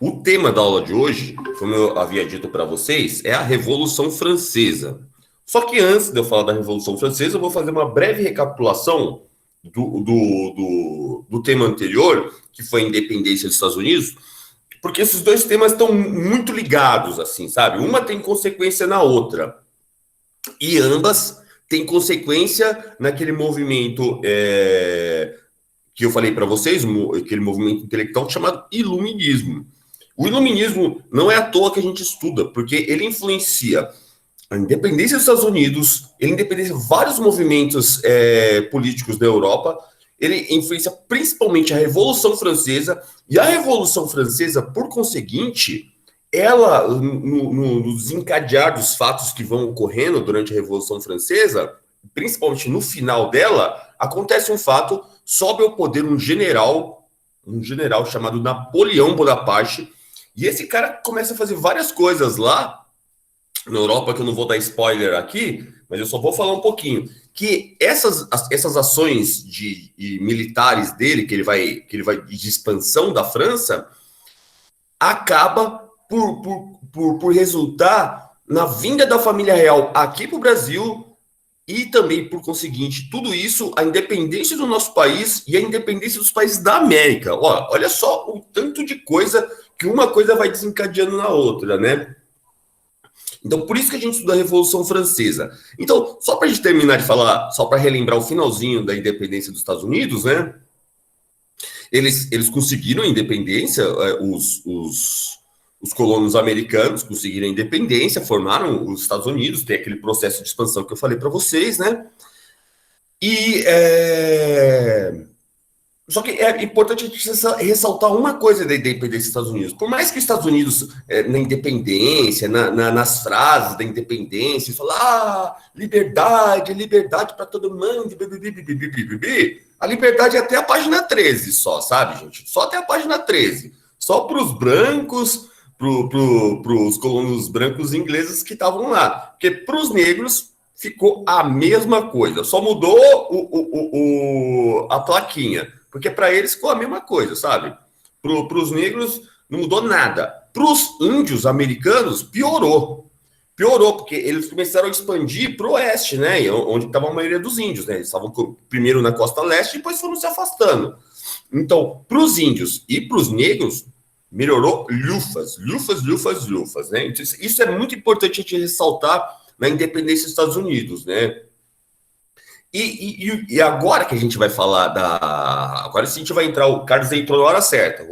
O tema da aula de hoje, como eu havia dito para vocês, é a Revolução Francesa. Só que antes de eu falar da Revolução Francesa, eu vou fazer uma breve recapitulação do tema anterior, que foi a independência dos Estados Unidos, porque esses dois temas estão muito ligados, assim, sabe? Uma tem consequência na outra. E ambas têm consequência naquele movimento que eu falei para vocês, aquele movimento intelectual chamado Iluminismo. O Iluminismo não é à toa que a gente estuda, porque ele influencia a independência dos Estados Unidos, ele influencia vários movimentos políticos da Europa, ele influencia principalmente a Revolução Francesa, e a Revolução Francesa, por conseguinte, ela, no desencadear dos fatos que vão ocorrendo durante a Revolução Francesa, principalmente no final dela, acontece um fato, sobe ao poder um general chamado Napoleão Bonaparte, e esse cara começa a fazer várias coisas lá na Europa, que eu não vou dar spoiler aqui, mas eu só vou falar um pouquinho, que essas ações de militares dele, que ele vai de expansão da França, acaba por resultar na vinda da família real aqui para o Brasil e também, por conseguinte, tudo isso, a independência do nosso país e a independência dos países da América. Olha só o tanto de coisa que uma coisa vai desencadeando na outra, né? Então, por isso que a gente estuda a Revolução Francesa. Então, só para a gente terminar de falar, só para relembrar o finalzinho da independência dos Estados Unidos, né? Eles conseguiram a independência, os colonos americanos conseguiram a independência, formaram os Estados Unidos, tem aquele processo de expansão que eu falei para vocês, né? E só que é importante a gente ressaltar uma coisa da independência dos Estados Unidos. Por mais que os Estados Unidos, na independência, nas frases da independência, falam liberdade, liberdade para todo mundo, a liberdade é até a página 13 só, sabe, gente? Só até a página 13. Só para os brancos, para os colonos brancos ingleses que estavam lá. Porque para os negros ficou a mesma coisa, só mudou a plaquinha. Porque para eles ficou a mesma coisa, sabe? Para os negros não mudou nada. Para os índios americanos, piorou. Piorou, porque eles começaram a expandir para o oeste, né? Onde estava a maioria dos índios, né? Eles estavam primeiro na costa leste e depois foram se afastando. Então, para os índios e para os negros, melhorou lufas, né? Isso é muito importante a gente ressaltar na independência dos Estados Unidos, né? E agora que a gente vai falar agora sim a gente vai entrar, o Carlos entrou na hora certa.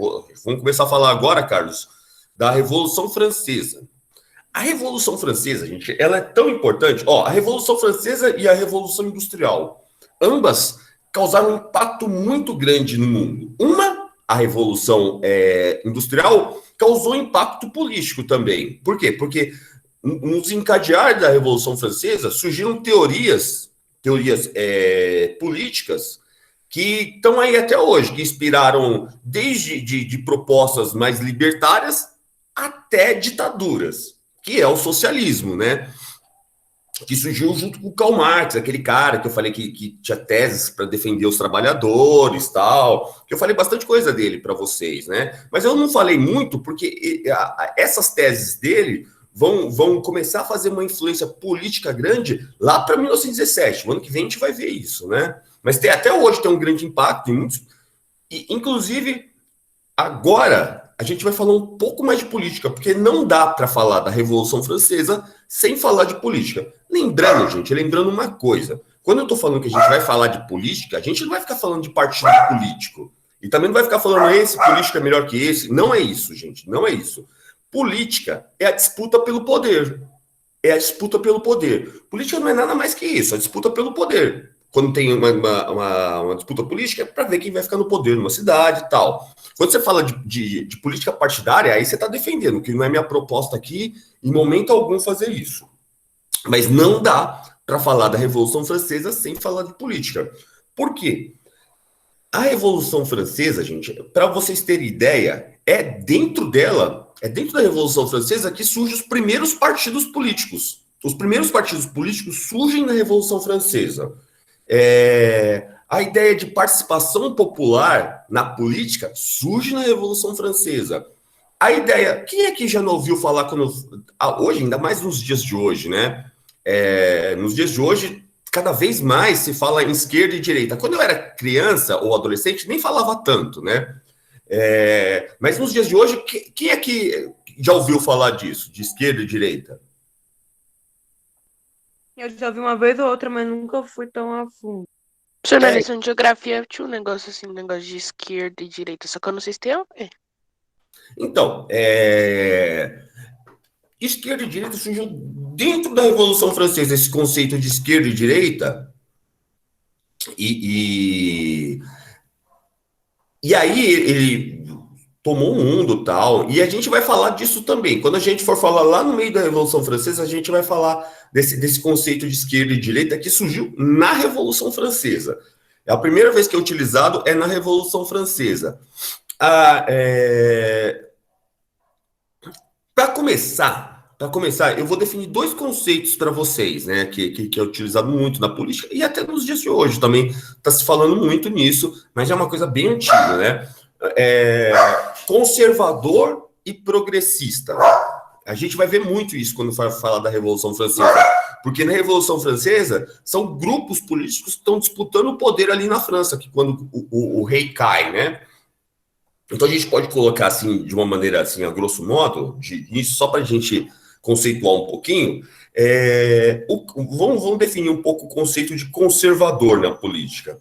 Vamos começar a falar agora, Carlos, da Revolução Francesa. A Revolução Francesa, gente, ela é tão importante. A Revolução Francesa e a Revolução Industrial, ambas causaram um impacto muito grande no mundo. A Revolução Industrial, causou impacto político também. Por quê? Porque no desencadear da Revolução Francesa surgiram teorias políticas que estão aí até hoje, que inspiraram desde de propostas mais libertárias até ditaduras, que é o socialismo, né? Que surgiu junto com o Karl Marx, aquele cara que eu falei que tinha teses para defender os trabalhadores, tal, que eu falei bastante coisa dele para vocês, né? Mas eu não falei muito porque essas teses dele vão começar a fazer uma influência política grande lá para 1917. O ano que vem a gente vai ver isso, né? Mas até hoje tem um grande impacto em muitos. E, inclusive, agora a gente vai falar um pouco mais de política, porque não dá para falar da Revolução Francesa sem falar de política. Lembrando uma coisa. Quando eu estou falando que a gente vai falar de política, a gente não vai ficar falando de partido político. E também não vai ficar falando esse político é melhor que esse. Não é isso, gente. Não é isso. Política é a disputa pelo poder. É a disputa pelo poder. Política não é nada mais que isso, a disputa pelo poder. Quando tem uma disputa política, é para ver quem vai ficar no poder numa cidade e tal. Quando você fala de política partidária, aí você está defendendo, que não é minha proposta aqui, em momento algum, fazer isso. Mas não dá para falar da Revolução Francesa sem falar de política. Por quê? A Revolução Francesa, gente, para vocês terem ideia, dentro da Revolução Francesa que surgem os primeiros partidos políticos. Os primeiros partidos políticos surgem na Revolução Francesa. A ideia de participação popular na política surge na Revolução Francesa. A ideia, quem é que já não ouviu falar quando hoje, ainda mais nos dias de hoje, né? Nos dias de hoje, cada vez mais se fala em esquerda e direita. Quando eu era criança ou adolescente, nem falava tanto, né? Mas nos dias de hoje, quem é que já ouviu falar disso, de esquerda e direita? Eu já vi uma vez ou outra, mas nunca fui tão a fundo. Professor, na É, lição de geografia tinha um negócio assim, um negócio de esquerda e direita, só que eu não sei se tem a ver. então, esquerda e direita surgiu dentro da Revolução Francesa, esse conceito de esquerda e direita, e, e aí ele tomou o mundo tal, e a gente vai falar disso também. Quando a gente for falar lá no meio da Revolução Francesa, a gente vai falar desse conceito de esquerda e direita que surgiu na Revolução Francesa. A primeira vez que é utilizado é na Revolução Francesa. Para começar, eu vou definir dois conceitos para vocês, né, que é utilizado muito na política e até nos dias de hoje também está se falando muito nisso, mas é uma coisa bem antiga, né? Conservador e progressista. A gente vai ver muito isso quando vai falar da Revolução Francesa, porque na Revolução Francesa são grupos políticos que estão disputando o poder ali na França, que quando o rei cai, né? Então a gente pode colocar assim, de uma maneira assim, a grosso modo, isso só para a gente conceituar um pouquinho, vamos definir um pouco o conceito de conservador na política.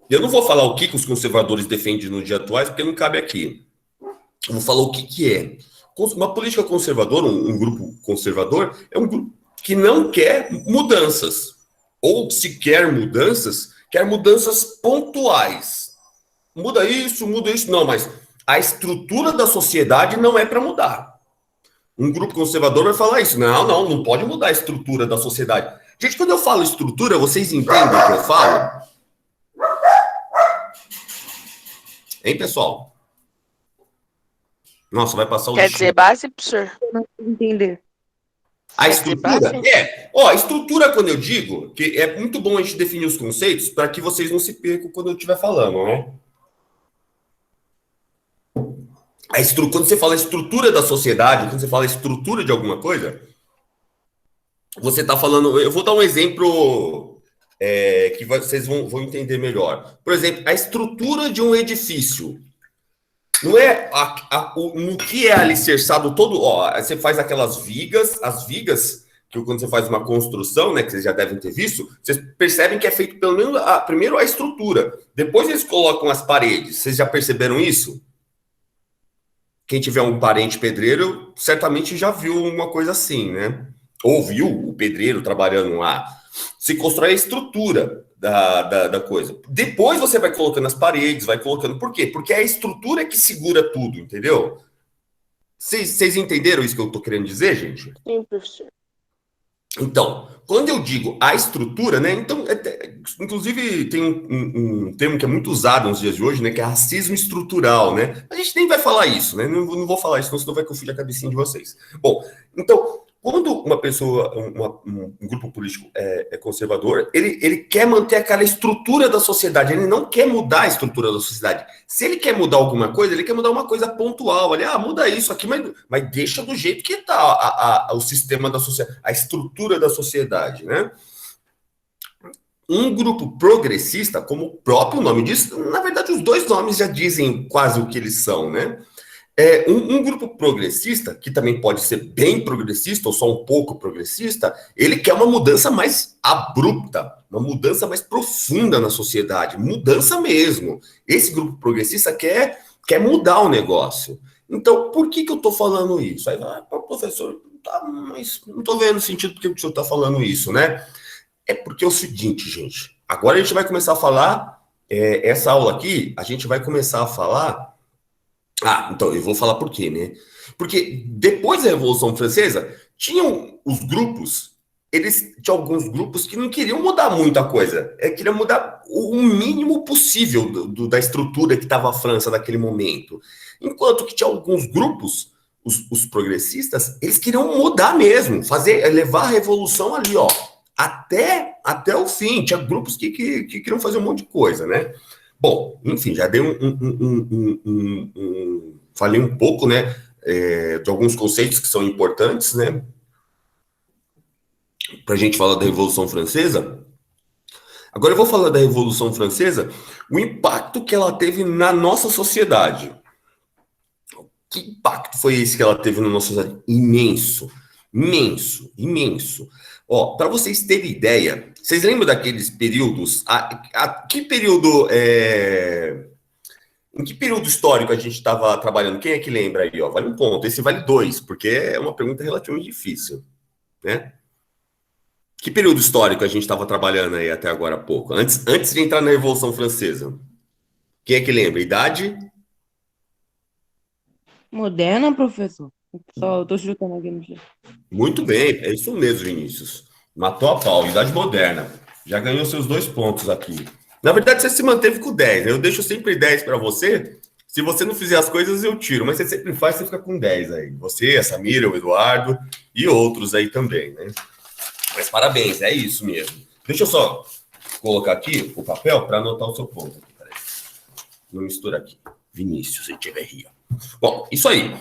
Eu não vou falar o que os conservadores defendem nos dias atuais, porque não cabe aqui. Eu vou falar o que é. Uma política conservadora, um grupo conservador, é um grupo que não quer mudanças. Ou se quer mudanças pontuais. Muda isso. Não, mas a estrutura da sociedade não é para mudar. Um grupo conservador vai falar isso. Não pode mudar a estrutura da sociedade. Gente, quando eu falo estrutura, vocês entendem o que eu falo? Hein, pessoal? Nossa, vai passar o Quer dizer base, professor? Eu não consigo entender. A estrutura? A estrutura, quando eu digo, que é muito bom a gente definir os conceitos para que vocês não se percam quando eu estiver falando, né? Quando você fala estrutura da sociedade, quando você fala estrutura de alguma coisa, você está falando. Eu vou dar um exemplo que vocês vão entender melhor. Por exemplo, a estrutura de um edifício. Não é no que é alicerçado todo. Você faz aquelas vigas, as vigas, que quando você faz uma construção, né, que vocês já devem ter visto, vocês percebem que é feito pelo menos primeiro a estrutura. Depois eles colocam as paredes. Vocês já perceberam isso? Quem tiver um parente pedreiro, certamente já viu uma coisa assim, né? Ou viu o pedreiro trabalhando lá. Se constrói a estrutura da coisa. Depois você vai colocando as paredes, vai colocando. Por quê? Porque é a estrutura que segura tudo, entendeu? Vocês entenderam isso que eu tô querendo dizer, gente? Sim, professor. Então, quando eu digo a estrutura, né? Então, inclusive tem um termo que é muito usado nos dias de hoje, né? Que é racismo estrutural, né? A gente nem vai falar isso, né? Não vou falar isso, senão vai confundir a cabecinha de vocês. Bom, então, quando uma pessoa, um grupo político é conservador, ele quer manter aquela estrutura da sociedade, ele não quer mudar a estrutura da sociedade. Se ele quer mudar alguma coisa, ele quer mudar uma coisa pontual. Ali, muda isso aqui, mas deixa do jeito que está o sistema da sociedade, a estrutura da sociedade, né? Um grupo progressista, como o próprio nome diz, na verdade os dois nomes já dizem quase o que eles são, né? Um grupo progressista, que também pode ser bem progressista ou só um pouco progressista, ele quer uma mudança mais abrupta, uma mudança mais profunda na sociedade, mudança mesmo. Esse grupo progressista quer mudar o negócio. Então, por que eu estou falando isso? Aí, professor, mas não estou vendo sentido porque o senhor está falando isso, né? É porque é o seguinte, gente, agora a gente vai começar a falar, essa aula aqui, a gente vai começar a falar. Então, eu vou falar por quê, né? Porque depois da Revolução Francesa, tinham os grupos, tinha alguns grupos que não queriam mudar muita coisa, queriam mudar o mínimo possível da estrutura que estava a França naquele momento. Enquanto que tinha alguns grupos, os progressistas, eles queriam mudar mesmo, levar a revolução ali, até o fim. Tinha grupos que queriam fazer um monte de coisa, né? Bom, enfim, já dei falei um pouco, né, de alguns conceitos que são importantes, né, para a gente falar da Revolução Francesa. Agora eu vou falar da Revolução Francesa, o impacto que ela teve na nossa sociedade. Que impacto foi esse que ela teve na nossa sociedade? Imenso, imenso, imenso. Ó, para vocês terem ideia, vocês lembram daqueles períodos? Que período em que período histórico a gente estava trabalhando? Quem é que lembra aí? Ó, vale um ponto. Esse vale 2, porque é uma pergunta relativamente difícil, né? Que período histórico a gente estava trabalhando aí até agora há pouco? Antes de entrar na Revolução Francesa. Quem é que lembra? Idade? Moderna, professor? Só eu tô chutando aqui no chão. Muito bem, é isso mesmo, Vinícius. Matou a pau, Idade Moderna. Já ganhou seus 2 pontos aqui. Na verdade, você se manteve com 10, né? Eu deixo sempre 10 para você. Se você não fizer as coisas, eu tiro. Mas você sempre faz, você fica com 10 aí. Você, a Samira, o Eduardo e outros aí também, né? Mas parabéns, é isso mesmo. Deixa eu só colocar aqui o papel para anotar o seu ponto. Peraí. Não mistura aqui. Vinícius Echeverria. Bom, isso aí.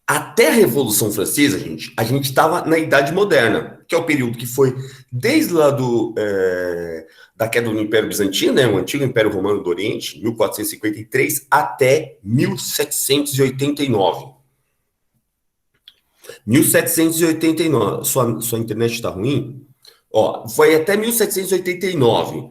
Até a Revolução Francesa, a gente estava na Idade Moderna, que é o período que foi desde lá da queda do Império Bizantino, né, o antigo Império Romano do Oriente, 1453, até 1789. 1789. Sua internet está ruim? Ó, foi até 1789.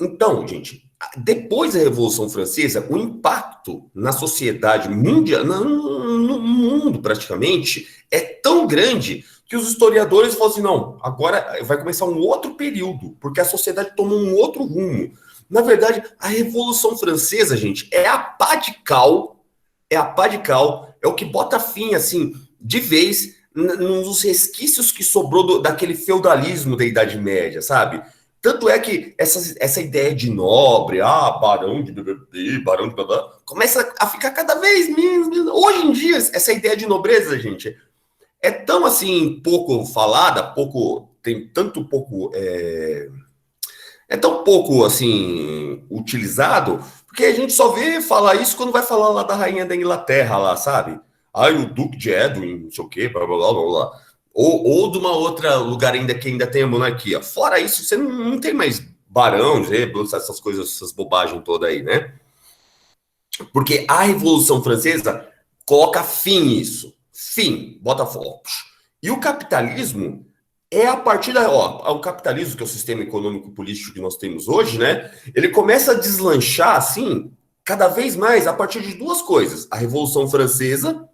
Então, gente, depois da Revolução Francesa, o impacto na sociedade mundial, no mundo praticamente, é tão grande que os historiadores falam assim, não, agora vai começar um outro período, porque a sociedade tomou um outro rumo. Na verdade, a Revolução Francesa, gente, é a pá de cal, é o que bota fim, assim, de vez, nos resquícios que sobrou daquele feudalismo da Idade Média, sabe? Tanto é que essa ideia de nobre, barão de BBB, barão de blá, começa a ficar cada vez menos. Hoje em dia, essa ideia de nobreza, gente, é tão assim pouco falada, tem tanto pouco, é tão pouco assim utilizado, porque a gente só vê falar isso quando vai falar lá da rainha da Inglaterra, lá, sabe? O Duque de Edwin, não sei o quê, blá blá blá blá blá. Ou de uma outra lugar ainda que ainda tem a monarquia. Fora isso, você não tem mais barão, essas coisas, essas bobagens todas aí, né? Porque a Revolução Francesa coloca fim nisso. Fim, bota fogo. E o capitalismo é a partir o capitalismo, que é o sistema econômico político que nós temos hoje, né? Ele começa a deslanchar, assim, cada vez mais a partir de 2 coisas. A Revolução Francesa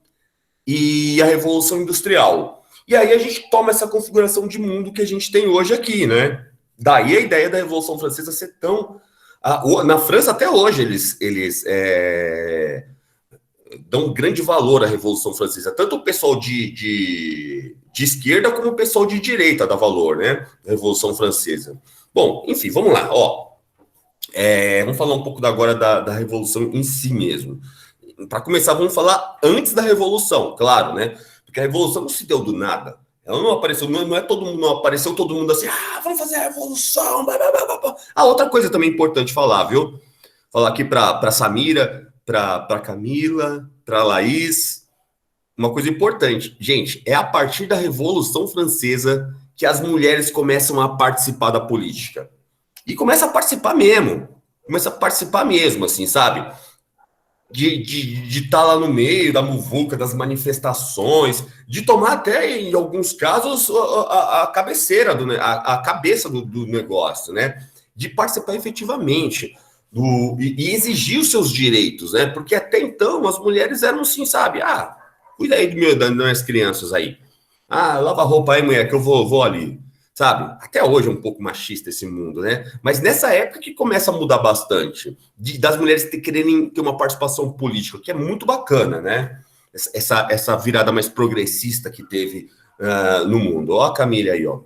e a Revolução Industrial. E aí a gente toma essa configuração de mundo que a gente tem hoje aqui, né? Daí a ideia da Revolução Francesa ser tão... Na França, até hoje, eles dão grande valor à Revolução Francesa. Tanto o pessoal de esquerda como o pessoal de direita dá valor, né? Revolução Francesa. Bom, enfim, vamos lá. Vamos falar um pouco agora da Revolução em si mesmo. Para começar, vamos falar antes da Revolução, claro, né? Porque a Revolução não se deu do nada. Ela não apareceu, não é todo mundo, não apareceu todo mundo assim, vamos fazer a Revolução, blá, blá, blá, blá. Outra coisa também importante falar, viu? Falar aqui para Samira, para Camila, para Laís. Uma coisa importante, gente, é a partir da Revolução Francesa que as mulheres começam a participar da política. E começa a participar mesmo, assim, sabe? De estar lá no meio da muvuca, das manifestações, de tomar até, em alguns casos, a cabeceira, a cabeça do negócio, né? De participar efetivamente e exigir os seus direitos, né? Porque até então as mulheres eram assim, sabe? Cuida aí das minhas crianças aí. Lava a roupa aí, mulher, que eu vou ali. Sabe? Até hoje é um pouco machista esse mundo, né? Mas nessa época que começa a mudar bastante, das mulheres quererem ter uma participação política, que é muito bacana, né? Essa virada mais progressista que teve no mundo. Ó a Camille aí, ó.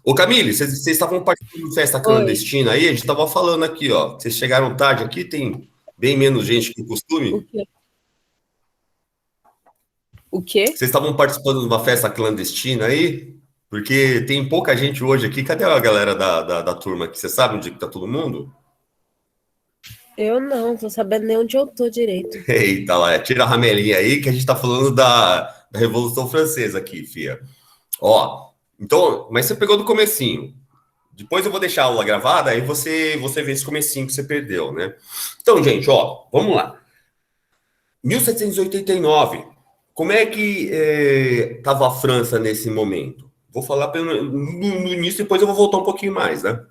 Ô, Camille, vocês estavam participando de festa clandestina aí? A gente estava falando aqui, ó. Vocês chegaram tarde aqui, tem bem menos gente que o costume. O quê? O quê? Vocês estavam participando de uma festa clandestina aí? Porque tem pouca gente hoje aqui. Cadê a galera da turma aqui? Você sabe onde está todo mundo? Eu não, tô sabendo nem onde eu tô direito. Eita, lá, tira a ramelinha aí que a gente tá falando da Revolução Francesa aqui, fia. Ó, então, mas você pegou do comecinho. Depois eu vou deixar a aula gravada, aí você vê esse comecinho que você perdeu, né? Então, gente, ó, vamos lá. 1789. Como é que estava a França nesse momento? Vou falar no início, depois eu vou voltar um pouquinho mais, né?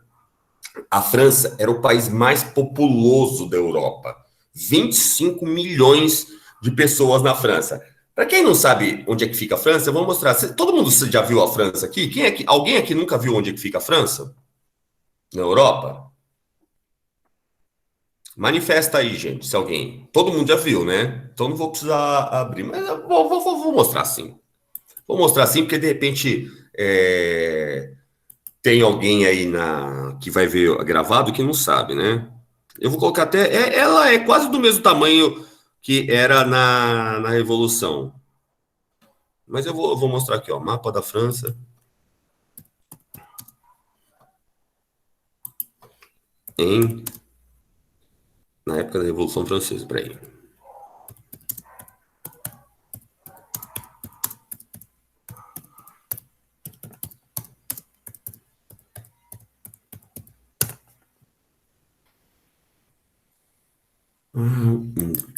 A França era o país mais populoso da Europa. 25 milhões de pessoas na França. Para quem não sabe onde é que fica a França, eu vou mostrar. Todo mundo já viu a França aqui? Alguém aqui nunca viu onde é que fica a França? Na Europa? Manifesta aí, gente, se alguém. Todo mundo já viu, né? Então não vou precisar abrir, mas eu vou mostrar sim. Vou mostrar sim, porque de repente tem alguém aí que vai ver gravado que não sabe, né? Eu vou colocar até. Ela é quase do mesmo tamanho que era na Revolução. Mas eu vou mostrar aqui, ó. Mapa da França. Na época da Revolução Francesa. Peraí.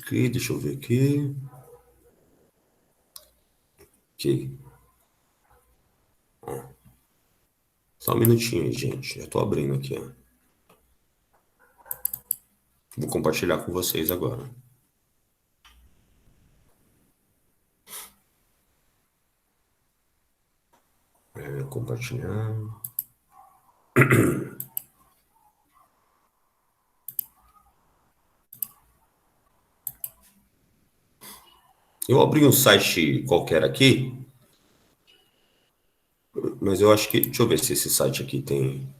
Ok, deixa eu ver aqui. Ok. Só um minutinho aí, gente. Já tô abrindo aqui, ó. Vou compartilhar com vocês agora. Compartilhar. Eu abri um site qualquer aqui, mas eu acho que... Deixa eu ver se esse site aqui tem...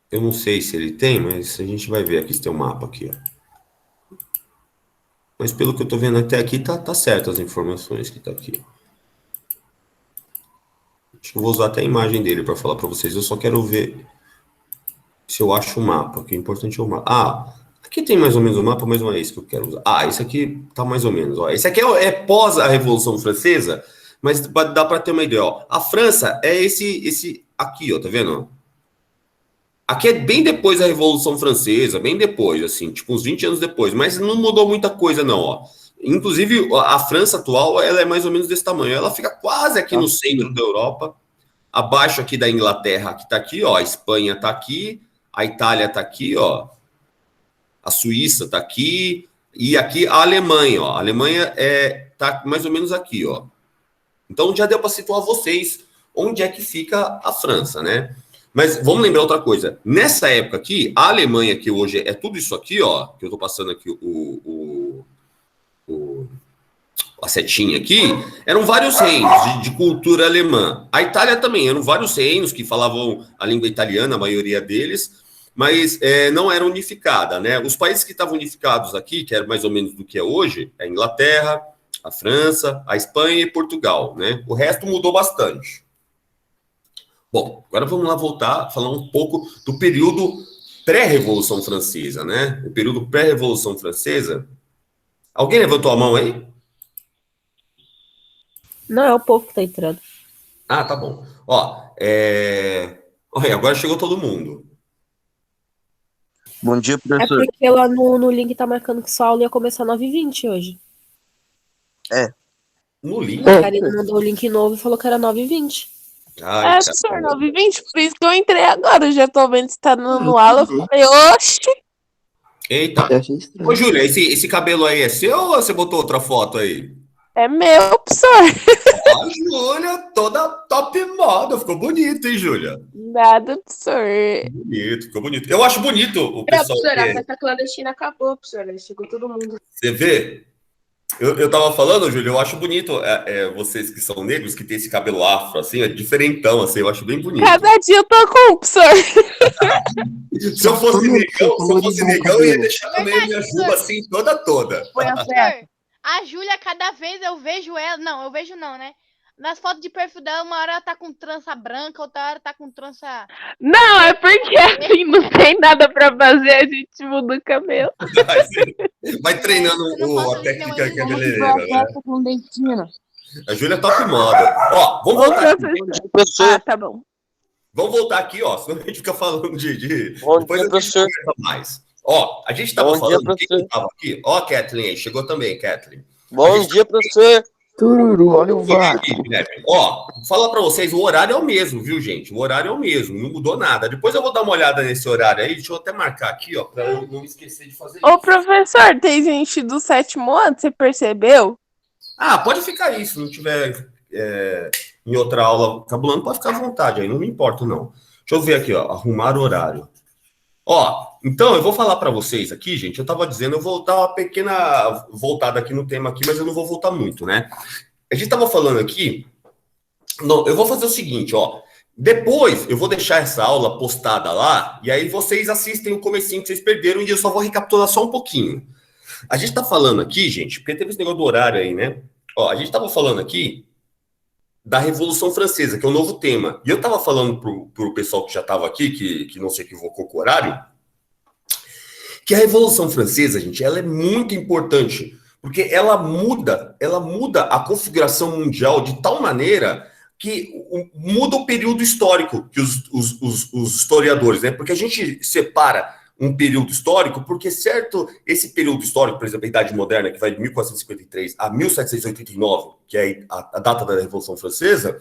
Eu não sei se ele tem, mas a gente vai ver aqui se tem um mapa aqui, ó. Mas pelo que eu tô vendo até aqui, tá certo as informações que tá aqui. Acho que eu vou usar até a imagem dele para falar para vocês. Eu só quero ver se eu acho o mapa, que é importante é o mapa. Ah, aqui tem mais ou menos o mapa, mas não é esse que eu quero usar. Ah, esse aqui tá mais ou menos, ó. Esse aqui é pós a Revolução Francesa, mas dá para ter uma ideia, ó. A França é esse aqui, ó, tá vendo? Aqui é bem depois da Revolução Francesa, bem depois, assim, tipo uns 20 anos depois, mas não mudou muita coisa, não, ó. Inclusive, a França atual, ela é mais ou menos desse tamanho. Ela fica quase aqui no centro da Europa, abaixo aqui da Inglaterra, que tá aqui, ó. A Espanha tá aqui, a Itália tá aqui, ó. A Suíça tá aqui, e aqui a Alemanha, ó. A Alemanha tá mais ou menos aqui, ó. Então, já deu para situar vocês onde é que fica a França, né? Mas vamos lembrar outra coisa. Nessa época aqui, a Alemanha, que hoje é tudo isso aqui, ó, que eu tô passando aqui a setinha aqui, eram vários reinos de cultura alemã. A Itália também, eram vários reinos que falavam a língua italiana, a maioria deles, mas não era unificada, né? Os países que estavam unificados aqui, que era mais ou menos do que é hoje, é a Inglaterra, a França, a Espanha e Portugal, né? O resto mudou bastante. Bom, agora vamos lá voltar a falar um pouco do período pré-Revolução Francesa, né? O período pré-Revolução Francesa. Alguém levantou a mão aí? Não, é o povo que tá entrando. Ah, tá bom. Ó, Olha, agora chegou todo mundo. Bom dia, É professor. porque lá no link tá marcando que sua aula ia começar 9h20 hoje. No link? A Karina mandou o link novo e falou que era 9h20. Ai, Professor, 9h20, por isso que eu entrei agora. Eu já tô vendo se tá dando aula. Eu falei, oxe. Eita. Eu achei estranho. Ô, Júlia, esse cabelo aí é seu ou você botou outra foto aí? É meu, professor. Ó, Júlia, toda top moda. Ficou bonito, hein, Júlia? Nada, professor. Bonito, ficou bonito. Eu acho bonito o pessoal Professor, a que... festa clandestina acabou, professor. Aí chegou todo mundo. Você vê? Eu tava falando, Júlia, eu acho bonito vocês que são negros, que tem esse cabelo afro, assim, é diferentão, assim, eu acho bem bonito. Cada dia eu tô com, professor. Se eu fosse negão, eu ia deixar também a minha juba assim, toda. Professor, a Júlia, cada vez eu vejo ela. Não, eu vejo não, né? nas fotos de perfil dela, uma hora ela tá com trança branca, outra hora tá com trança. Não, é porque assim, não tem nada pra fazer, a gente muda o cabelo. Vai treinando Você não gosta a de técnica ter uma cabeleireira, né? Festa com dentina. A Júlia é top moda. Ó, vamos Ô, voltar aqui. professor. Professor, Ah, tá bom. Vamos voltar aqui, ó. Senão a gente fica falando de... bom Depois dia, a gente professor. conversa mais. Ó, a gente tava Bom dia, falando... Quem professor. tava aqui? Ó, a Kathleen aí. Chegou também, Kathleen. Bom dia, professor. Tururu, olha o VAR. Ó, falar pra vocês, o horário é o mesmo, viu, gente? O horário é o mesmo, não mudou nada. Depois eu vou dar uma olhada nesse horário aí. Deixa eu até marcar aqui, ó, pra eu não esquecer de fazer Ô, isso. professor, tem gente do 7º ano, você percebeu? Ah, pode ficar aí, se não tiver em outra aula cabulando, pode ficar à vontade aí, não me importa, não. Deixa eu ver aqui, ó, arrumar horário. Ó, então eu vou falar para vocês aqui, gente, eu tava dizendo, eu vou dar uma pequena voltada aqui no tema aqui, mas eu não vou voltar muito, né? A gente tava falando aqui, não, eu vou fazer o seguinte, ó, depois eu vou deixar essa aula postada lá, e aí vocês assistem o comecinho que vocês perderam, e eu só vou recapitular só um pouquinho. A gente tá falando aqui, gente, porque teve esse negócio do horário aí, né? Ó, a gente tava falando aqui da Revolução Francesa, que é o novo tema. E eu tava falando pro pessoal que já tava aqui, que não se equivocou com o horário, que a Revolução Francesa, gente, ela é muito importante, porque ela muda a configuração mundial de tal maneira que muda o período histórico que os historiadores, né? Porque a gente separa um período histórico, porque certo, esse período histórico, por exemplo, a Idade Moderna, que vai de 1453 a 1789, que é a data da Revolução Francesa,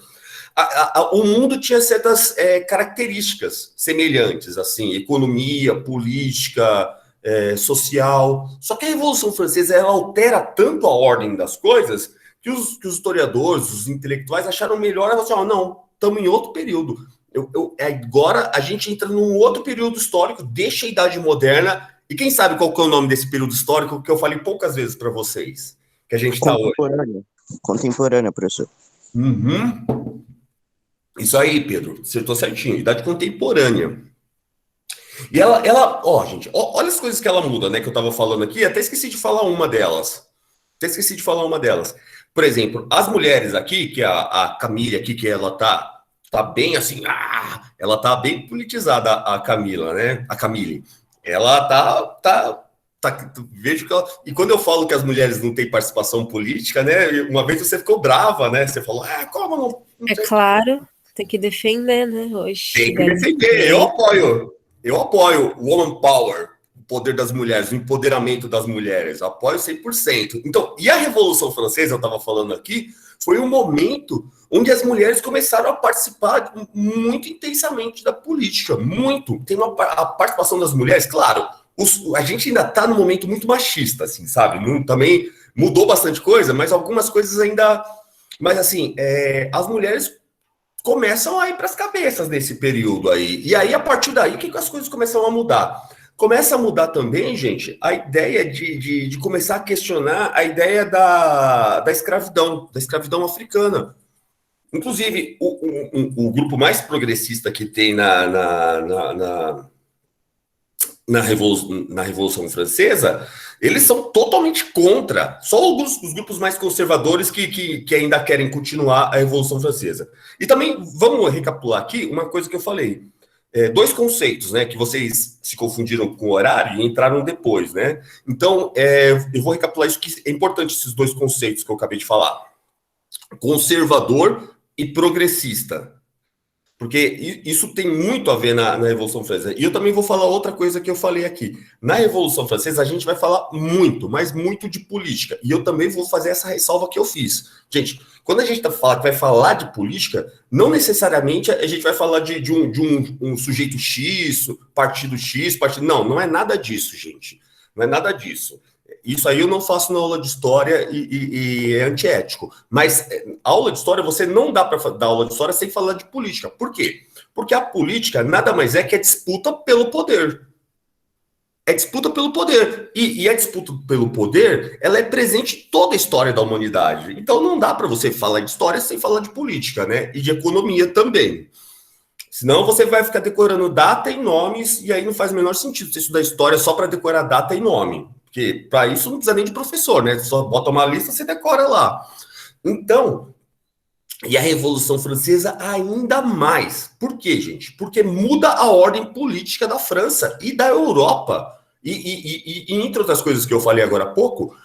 o mundo tinha certas características semelhantes, assim, economia, política, social. Só que a Revolução Francesa, ela altera tanto a ordem das coisas que os historiadores, os intelectuais acharam melhor, assim, ó, não, estamos em outro período. Agora a gente entra num outro período histórico, deixa a Idade Moderna, e quem sabe qual que é o nome desse período histórico que eu falei poucas vezes para vocês, que a gente está hoje. Contemporânea, professor. Uhum. Isso aí, Pedro, acertou certinho, Idade Contemporânea. E ela, ó, gente, olha as coisas que ela muda, né, que eu estava falando aqui, até esqueci de falar uma delas. Por exemplo, as mulheres aqui, que a Camille aqui, que ela tá bem assim, ela tá bem politizada, a Camila, né? A Camille. Ela tá vejo que ela... E quando eu falo que as mulheres não têm participação política, né? Uma vez você ficou brava, né? Você falou, como não É claro, tem que defender, né? Hoje. tem que defender. Eu apoio o Woman Power, o poder das mulheres, o empoderamento das mulheres. Apoio 100%. Então, e a Revolução Francesa, eu estava falando aqui, foi um momento onde as mulheres começaram a participar muito intensamente da política. Muito. Tem a participação das mulheres, claro. A gente ainda está num momento muito machista, assim, sabe? Também mudou bastante coisa, mas algumas coisas ainda... Mas, assim, as mulheres começam a ir para as cabeças nesse período aí. E aí, a partir daí, o que as coisas começam a mudar? Começa a mudar também, gente, a ideia de começar a questionar a ideia da escravidão africana. Inclusive, o grupo mais progressista que tem na Revolução Francesa, eles são totalmente contra. Só os grupos mais conservadores que ainda querem continuar a Revolução Francesa. E também, vamos recapitular aqui uma coisa que eu falei. Dois conceitos, né, que vocês se confundiram com o horário e entraram depois, né? Então, eu vou recapitular isso, que é importante, esses dois conceitos que eu acabei de falar. Conservador e progressista. Porque isso tem muito a ver na Revolução Francesa. E eu também vou falar outra coisa que eu falei aqui. Na Revolução Francesa, a gente vai falar muito, mas muito de política. E eu também vou fazer essa ressalva que eu fiz. Gente, quando a gente vai falar de política, não necessariamente a gente vai falar de um sujeito X, partido X, partido... Não é nada disso, gente. Não é nada disso. Isso aí eu não faço na aula de história e é antiético. Mas aula de história, você não dá para dar aula de história sem falar de política. Por quê? Porque a política nada mais é que a disputa pelo poder. É disputa pelo poder. E a disputa pelo poder, ela é presente em toda a história da humanidade. Então não dá para você falar de história sem falar de política, né? E de economia também. Senão você vai ficar decorando data e nomes, e aí não faz o menor sentido você estudar história só para decorar data e nome. Porque para isso não precisa nem de professor, né? Só bota uma lista, você decora lá. Então, E a Revolução Francesa ainda mais. Por quê, gente? Porque muda a ordem política da França e da Europa. E entre outras coisas que eu falei agora há pouco,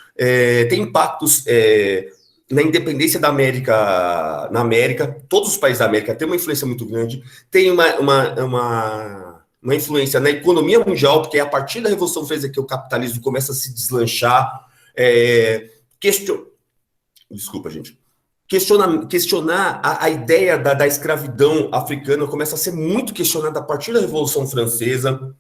tem impactos na independência da América, na América. Todos os países da América têm uma influência muito grande. Tem uma influência na economia mundial, porque é a partir da Revolução Francesa que o capitalismo começa a se deslanchar. Desculpa, gente. Questionar a ideia da escravidão africana começa a ser muito questionada a partir da Revolução Francesa.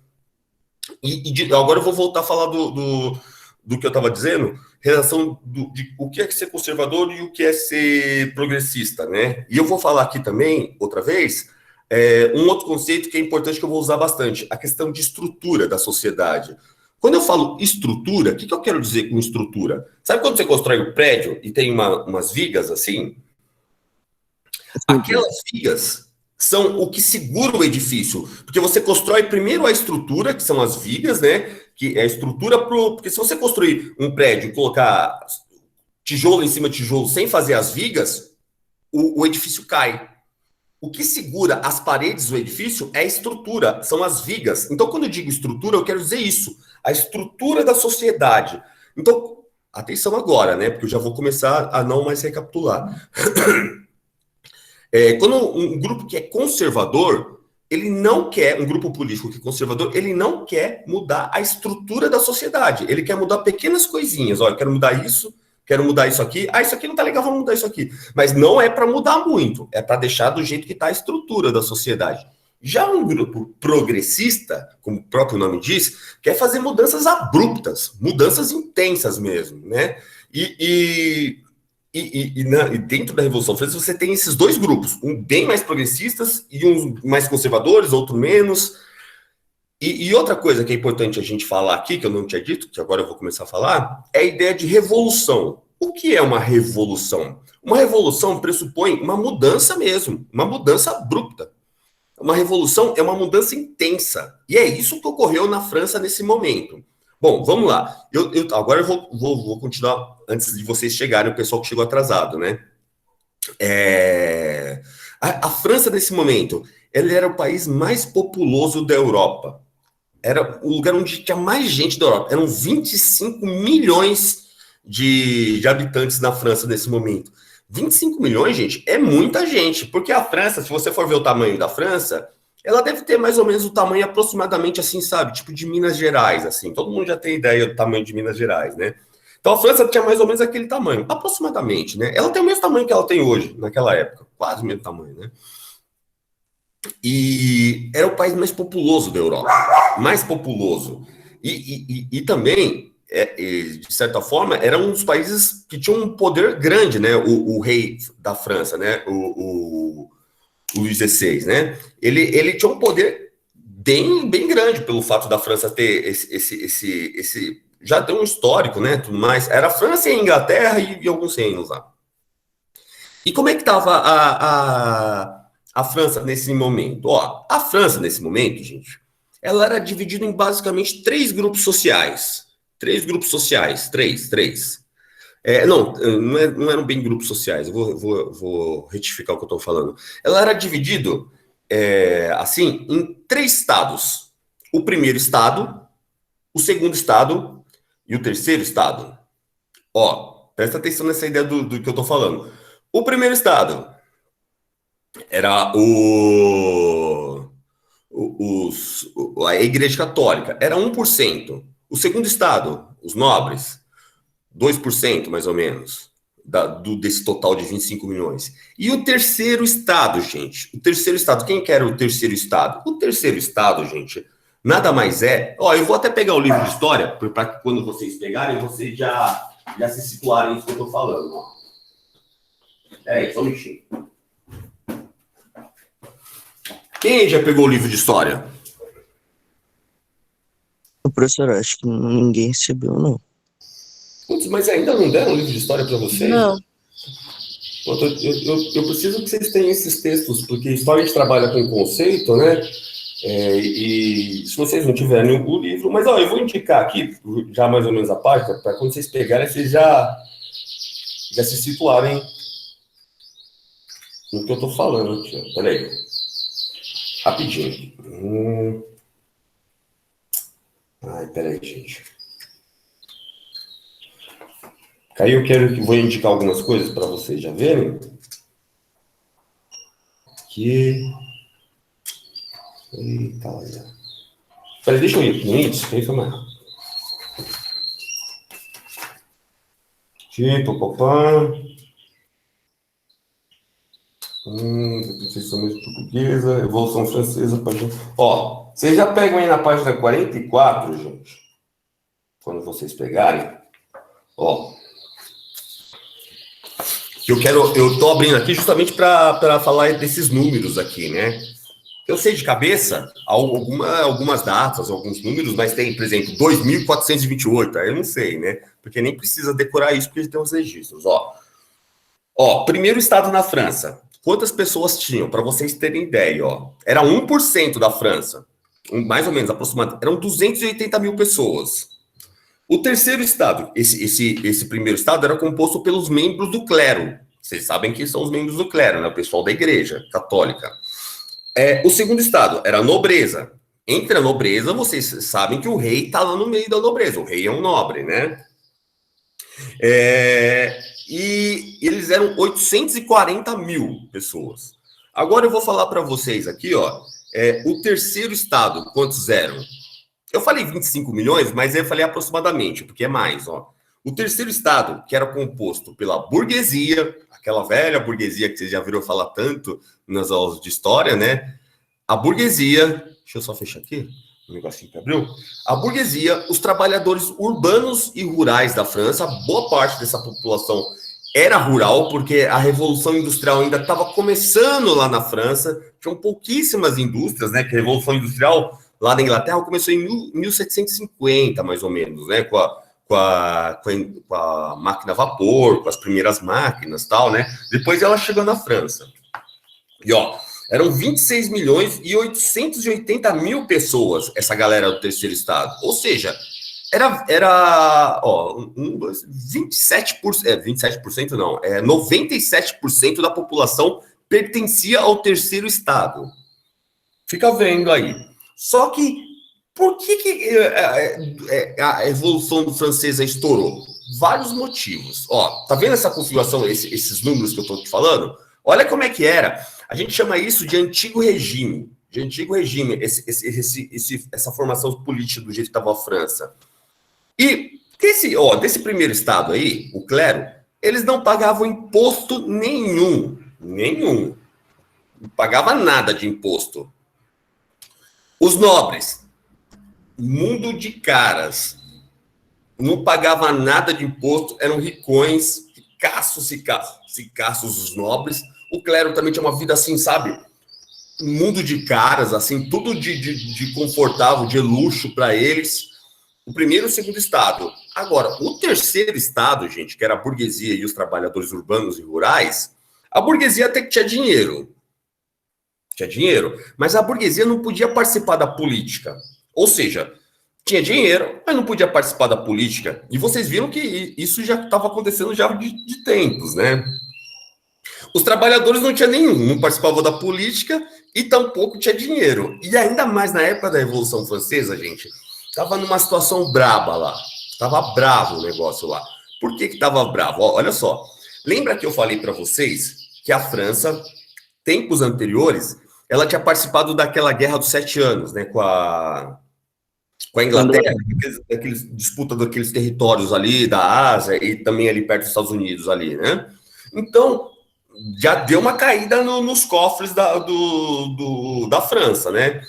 Agora eu vou voltar a falar do que eu estava dizendo, relação de o que é ser conservador e o que é ser progressista, né? E eu vou falar aqui também, outra vez, um outro conceito que é importante que eu vou usar bastante, a questão de estrutura da sociedade. Quando eu falo estrutura, o que eu quero dizer com estrutura? Sabe quando você constrói um prédio e tem umas vigas assim? Aquelas vigas são o que segura o edifício. Porque você constrói primeiro a estrutura, que são as vigas, né? Que é a estrutura porque se você construir um prédio e colocar tijolo em cima de tijolo sem fazer as vigas, o edifício cai. O que segura as paredes do edifício é a estrutura, são as vigas. Então, quando eu digo estrutura, eu quero dizer isso, a estrutura da sociedade. Então, atenção agora, né? Porque eu já vou começar a não mais recapitular. Quando um grupo que é conservador, ele não quer, um grupo político que é conservador, ele não quer mudar a estrutura da sociedade. Ele quer mudar pequenas coisinhas. Olha, quero mudar isso aqui. Isso aqui não tá legal, vamos mudar isso aqui. Mas não é para mudar muito, é para deixar do jeito que está a estrutura da sociedade. Já um grupo progressista, como o próprio nome diz, quer fazer mudanças abruptas, mudanças intensas mesmo, né? E dentro da Revolução Francesa você tem esses dois grupos, um bem mais progressistas e uns mais conservadores, outro menos. E outra coisa que é importante a gente falar aqui, que eu não tinha dito, que agora eu vou começar a falar, é a ideia de revolução. O que é uma revolução? Uma revolução pressupõe uma mudança mesmo, uma mudança abrupta. Uma revolução é uma mudança intensa. E é isso que ocorreu na França nesse momento. Bom, vamos lá. Agora eu vou continuar antes de vocês chegarem, o pessoal que chegou atrasado, né? A França, nesse momento, ela era o país mais populoso da Europa. Era o lugar onde tinha mais gente da Europa. Eram 25 milhões de habitantes na França nesse momento. 25 milhões, gente, é muita gente. Porque a França, se você for ver o tamanho da França, ela deve ter mais ou menos o tamanho aproximadamente assim, sabe? Tipo de Minas Gerais, assim. Todo mundo já tem ideia do tamanho de Minas Gerais, né? Então a França tinha mais ou menos aquele tamanho, aproximadamente, né? Ela tem o mesmo tamanho que ela tem hoje, naquela época. Quase o mesmo tamanho, né? E era o país mais populoso da Europa, mais populoso. E também, de certa forma, era um dos países que tinha um poder grande, né? O rei da França, né? O Luís XVI, né? Ele tinha um poder bem grande pelo fato da França ter esse já tem um histórico, né? Tudo mais. Era a França e a Inglaterra e alguns reinos lá. E como é que estava a França nesse momento? Ó, a França nesse momento, gente, ela era dividida em basicamente três grupos sociais. Três. Não eram bem grupos sociais. Eu vou retificar o que eu estou falando. Ela era dividida, assim, em três estados. O primeiro estado, o segundo estado e o terceiro estado. Ó, presta atenção nessa ideia do que eu estou falando. O primeiro estado era a Igreja Católica, era 1%. O segundo estado, os nobres, 2%, mais ou menos, desse total de 25 milhões. E o terceiro estado, gente? O terceiro estado, quem que era o terceiro estado? O terceiro estado, gente, nada mais é... Ó, eu vou até pegar o livro de história, para que quando vocês pegarem, vocês já se situarem nisso que eu estou falando. Ó. Só um minutinho. Quem já pegou o livro de história? Professor, acho que ninguém recebeu, não. Putz, mas ainda não deram um livro de história para vocês? Não. Eu preciso que vocês tenham esses textos, porque história a gente trabalha com conceito, né? E se vocês não tiverem o livro... Mas, ó, eu vou indicar aqui, já mais ou menos a página, para quando vocês pegarem, vocês já se situarem no que eu tô falando aqui, ó. Peraí. Rapidinho. Ai, peraí, gente. Aí vou indicar algumas coisas para vocês já verem. Aqui. Eita, olha. Peraí, deixa eu ir no índice, que aí foi mais rápido. Tipo, popã. Constituição portuguesa, Revolução Francesa, página. Ó, vocês já pegam aí na página 44, gente. Quando vocês pegarem, ó. Eu tô abrindo aqui justamente para falar desses números aqui, né? Eu sei de cabeça algumas datas, alguns números, mas tem, por exemplo, 2.428, aí eu não sei, né? Porque nem precisa decorar isso, porque tem os registros, ó. Primeiro estado na França. Quantas pessoas tinham? Para vocês terem ideia, ó. Era 1% da França. Mais ou menos, aproximadamente. Eram 280 mil pessoas. O terceiro estado, esse primeiro estado, era composto pelos membros do clero. Vocês sabem que são os membros do clero, né? O pessoal da igreja católica. O segundo estado era a nobreza. Entre a nobreza, vocês sabem que o rei está lá no meio da nobreza. O rei é um nobre, né? E eles eram 840 mil pessoas. Agora eu vou falar para vocês aqui, ó, o terceiro estado, quantos eram? Eu falei 25 milhões, mas eu falei aproximadamente, porque é mais, ó. O terceiro estado, que era composto pela burguesia, aquela velha burguesia que vocês já viram falar tanto nas aulas de história, né? A burguesia, deixa eu só fechar aqui, um negocinho que abriu. A burguesia, os trabalhadores urbanos e rurais da França, boa parte dessa população era rural, porque a Revolução Industrial ainda estava começando lá na França, tinham pouquíssimas indústrias, né? Que a Revolução Industrial lá na Inglaterra começou em 1750, mais ou menos, né? Com a máquina a vapor, com as primeiras máquinas e tal, né? Depois ela chegou na França. E, ó, eram 26 milhões e 880 mil pessoas, essa galera do terceiro estado. Ou seja, ó, 27%, 27% não, 97% da população pertencia ao terceiro estado. Fica vendo aí. Só que, por que a Revolução Francesa estourou? Vários motivos. Ó, tá vendo essa configuração, esses números que eu tô te falando? Olha como é que era. A gente chama isso de antigo regime. De antigo regime, essa formação política do jeito que estava a França. E desse primeiro estado aí, o clero, eles não pagavam imposto nenhum. Nenhum. Não pagava nada de imposto. Os nobres, mundo de caras, não pagava nada de imposto, eram ricões, ricaços os nobres. O clero também tinha uma vida assim, sabe? Mundo de caras, assim, tudo de confortável, de luxo para eles. O primeiro e o segundo estado. Agora, o terceiro estado, gente, que era a burguesia e os trabalhadores urbanos e rurais, a burguesia até que tinha dinheiro. Tinha dinheiro, mas a burguesia não podia participar da política. Ou seja, tinha dinheiro, mas não podia participar da política. E vocês viram que isso já estava acontecendo já de tempos, né? Os trabalhadores não tinham nenhum, não participavam da política e tampouco tinha dinheiro. E ainda mais na época da Revolução Francesa, gente, estava numa situação braba lá. Estava bravo o negócio lá. Por que estava bravo? Olha só. Lembra que eu falei para vocês que a França, tempos anteriores, ela tinha participado daquela Guerra dos 7 Anos, né, com a Inglaterra, aqueles disputa daqueles territórios ali da Ásia e também ali perto dos Estados Unidos ali, né? Então, já deu uma caída nos cofres da França, né?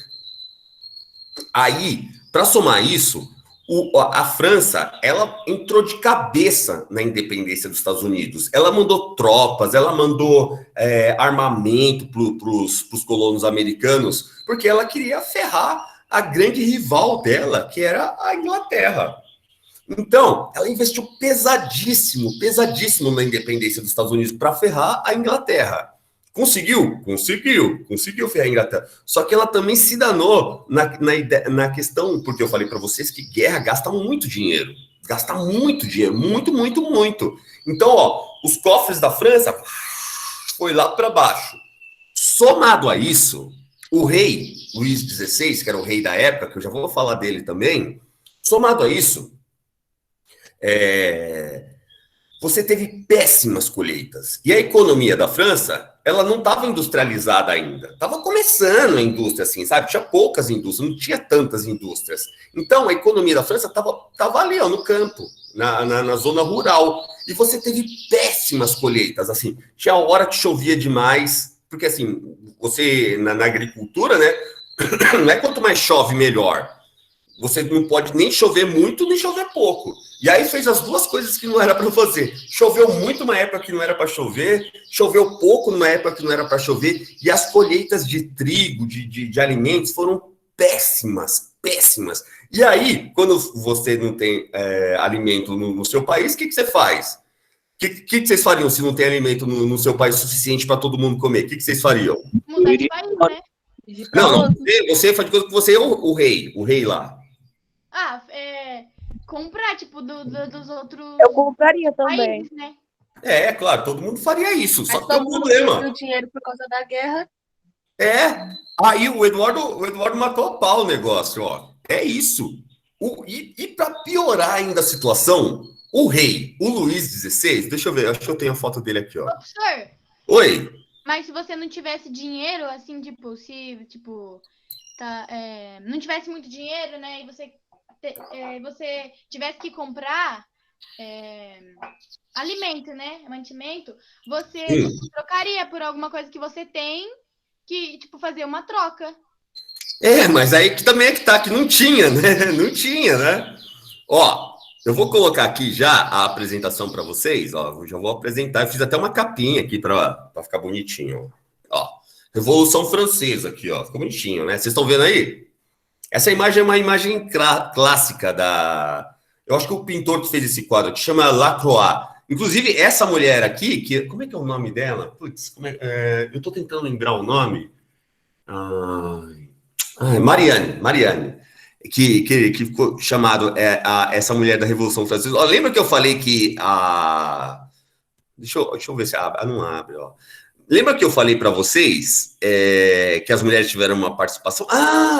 Aí, para somar isso, a França, ela entrou de cabeça na independência dos Estados Unidos. Ela mandou tropas, ela mandou armamento para os colonos americanos, porque ela queria ferrar a grande rival dela, que era a Inglaterra. Então, ela investiu pesadíssimo na independência dos Estados Unidos para ferrar a Inglaterra. Conseguiu? Conseguiu ferrar a Inglaterra. Só que ela também se danou na questão, porque eu falei para vocês que guerra gasta muito dinheiro. Muito. Então, ó, os cofres da França foi lá para baixo. Somado a isso, o rei Luís XVI, que era o rei da época, que eu já vou falar dele também, somado a isso, você teve péssimas colheitas. E a economia da França, ela não estava industrializada ainda. Estava começando a indústria, assim, sabe? Tinha poucas indústrias, não tinha tantas indústrias. Então, a economia da França estava ali, ó, no campo, na zona rural. E você teve péssimas colheitas, assim. Tinha hora que chovia demais, porque, assim, você, na agricultura, né? Não é quanto mais chove, melhor. Você não pode nem chover muito, nem chover pouco. E aí fez as duas coisas que não era para fazer. Choveu muito numa época que não era para chover, choveu pouco numa época que não era para chover, e as colheitas de trigo, de alimentos, foram péssimas, péssimas. E aí, quando você não tem alimento no seu país, o que você faz? O que vocês fariam se não tem alimento no seu país suficiente para todo mundo comer? O que vocês fariam? Mudar de país, né? Não, você faz de coisa que você é o rei lá. Comprar, tipo, dos outros Eu compraria também. países, né? Claro, todo mundo faria isso, só Mas que tem um todo mundo problema. perdeu dinheiro por causa da guerra. Aí o Eduardo matou a pau o negócio, ó. É isso. E para piorar ainda a situação, o rei, o Luís XVI, deixa eu ver, acho que eu tenho a foto dele aqui, ó. Professor, Oi. mas se você não tivesse dinheiro, assim, tipo, se, tipo, não tivesse muito dinheiro, né, e você tivesse que comprar alimento, né, mantimento, você tipo, trocaria por alguma coisa que você tem, que, tipo, fazer uma troca. Mas aí que também é que tá, que não tinha, né? Não tinha, né? Ó, eu vou colocar aqui já a apresentação para vocês, ó, eu já vou apresentar, eu fiz até uma capinha aqui para ficar bonitinho, ó. Revolução Francesa aqui, ó, ficou bonitinho, né? Vocês estão vendo aí? Essa imagem é uma imagem clássica eu acho que o pintor que fez esse quadro, que chama Lacroix. Inclusive, essa mulher aqui, como é que é o nome dela? Putz, eu tô tentando lembrar o nome. Marianne, que ficou chamado essa mulher da Revolução Francesa. Ó, lembra que eu falei que Deixa eu ver se não abre, ó. Lembra que eu falei para vocês que as mulheres tiveram uma participação?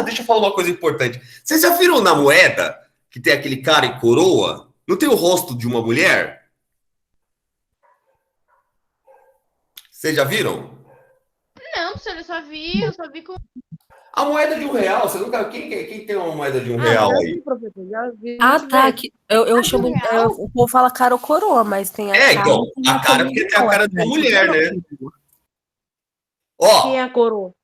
Deixa eu falar uma coisa importante. Vocês já viram na moeda que tem aquele cara em coroa? Não tem o rosto de uma mulher? Vocês já viram? Não, professor, eu só vi com... A moeda de R$1, você nunca... Quem tem uma moeda de R$1 aí? Professor, já vi. Tá. Eu chamo. O povo fala cara ou coroa, mas tem a cara. Então, a cara porque tem a cara de uma mulher, né? Quem é a coroa?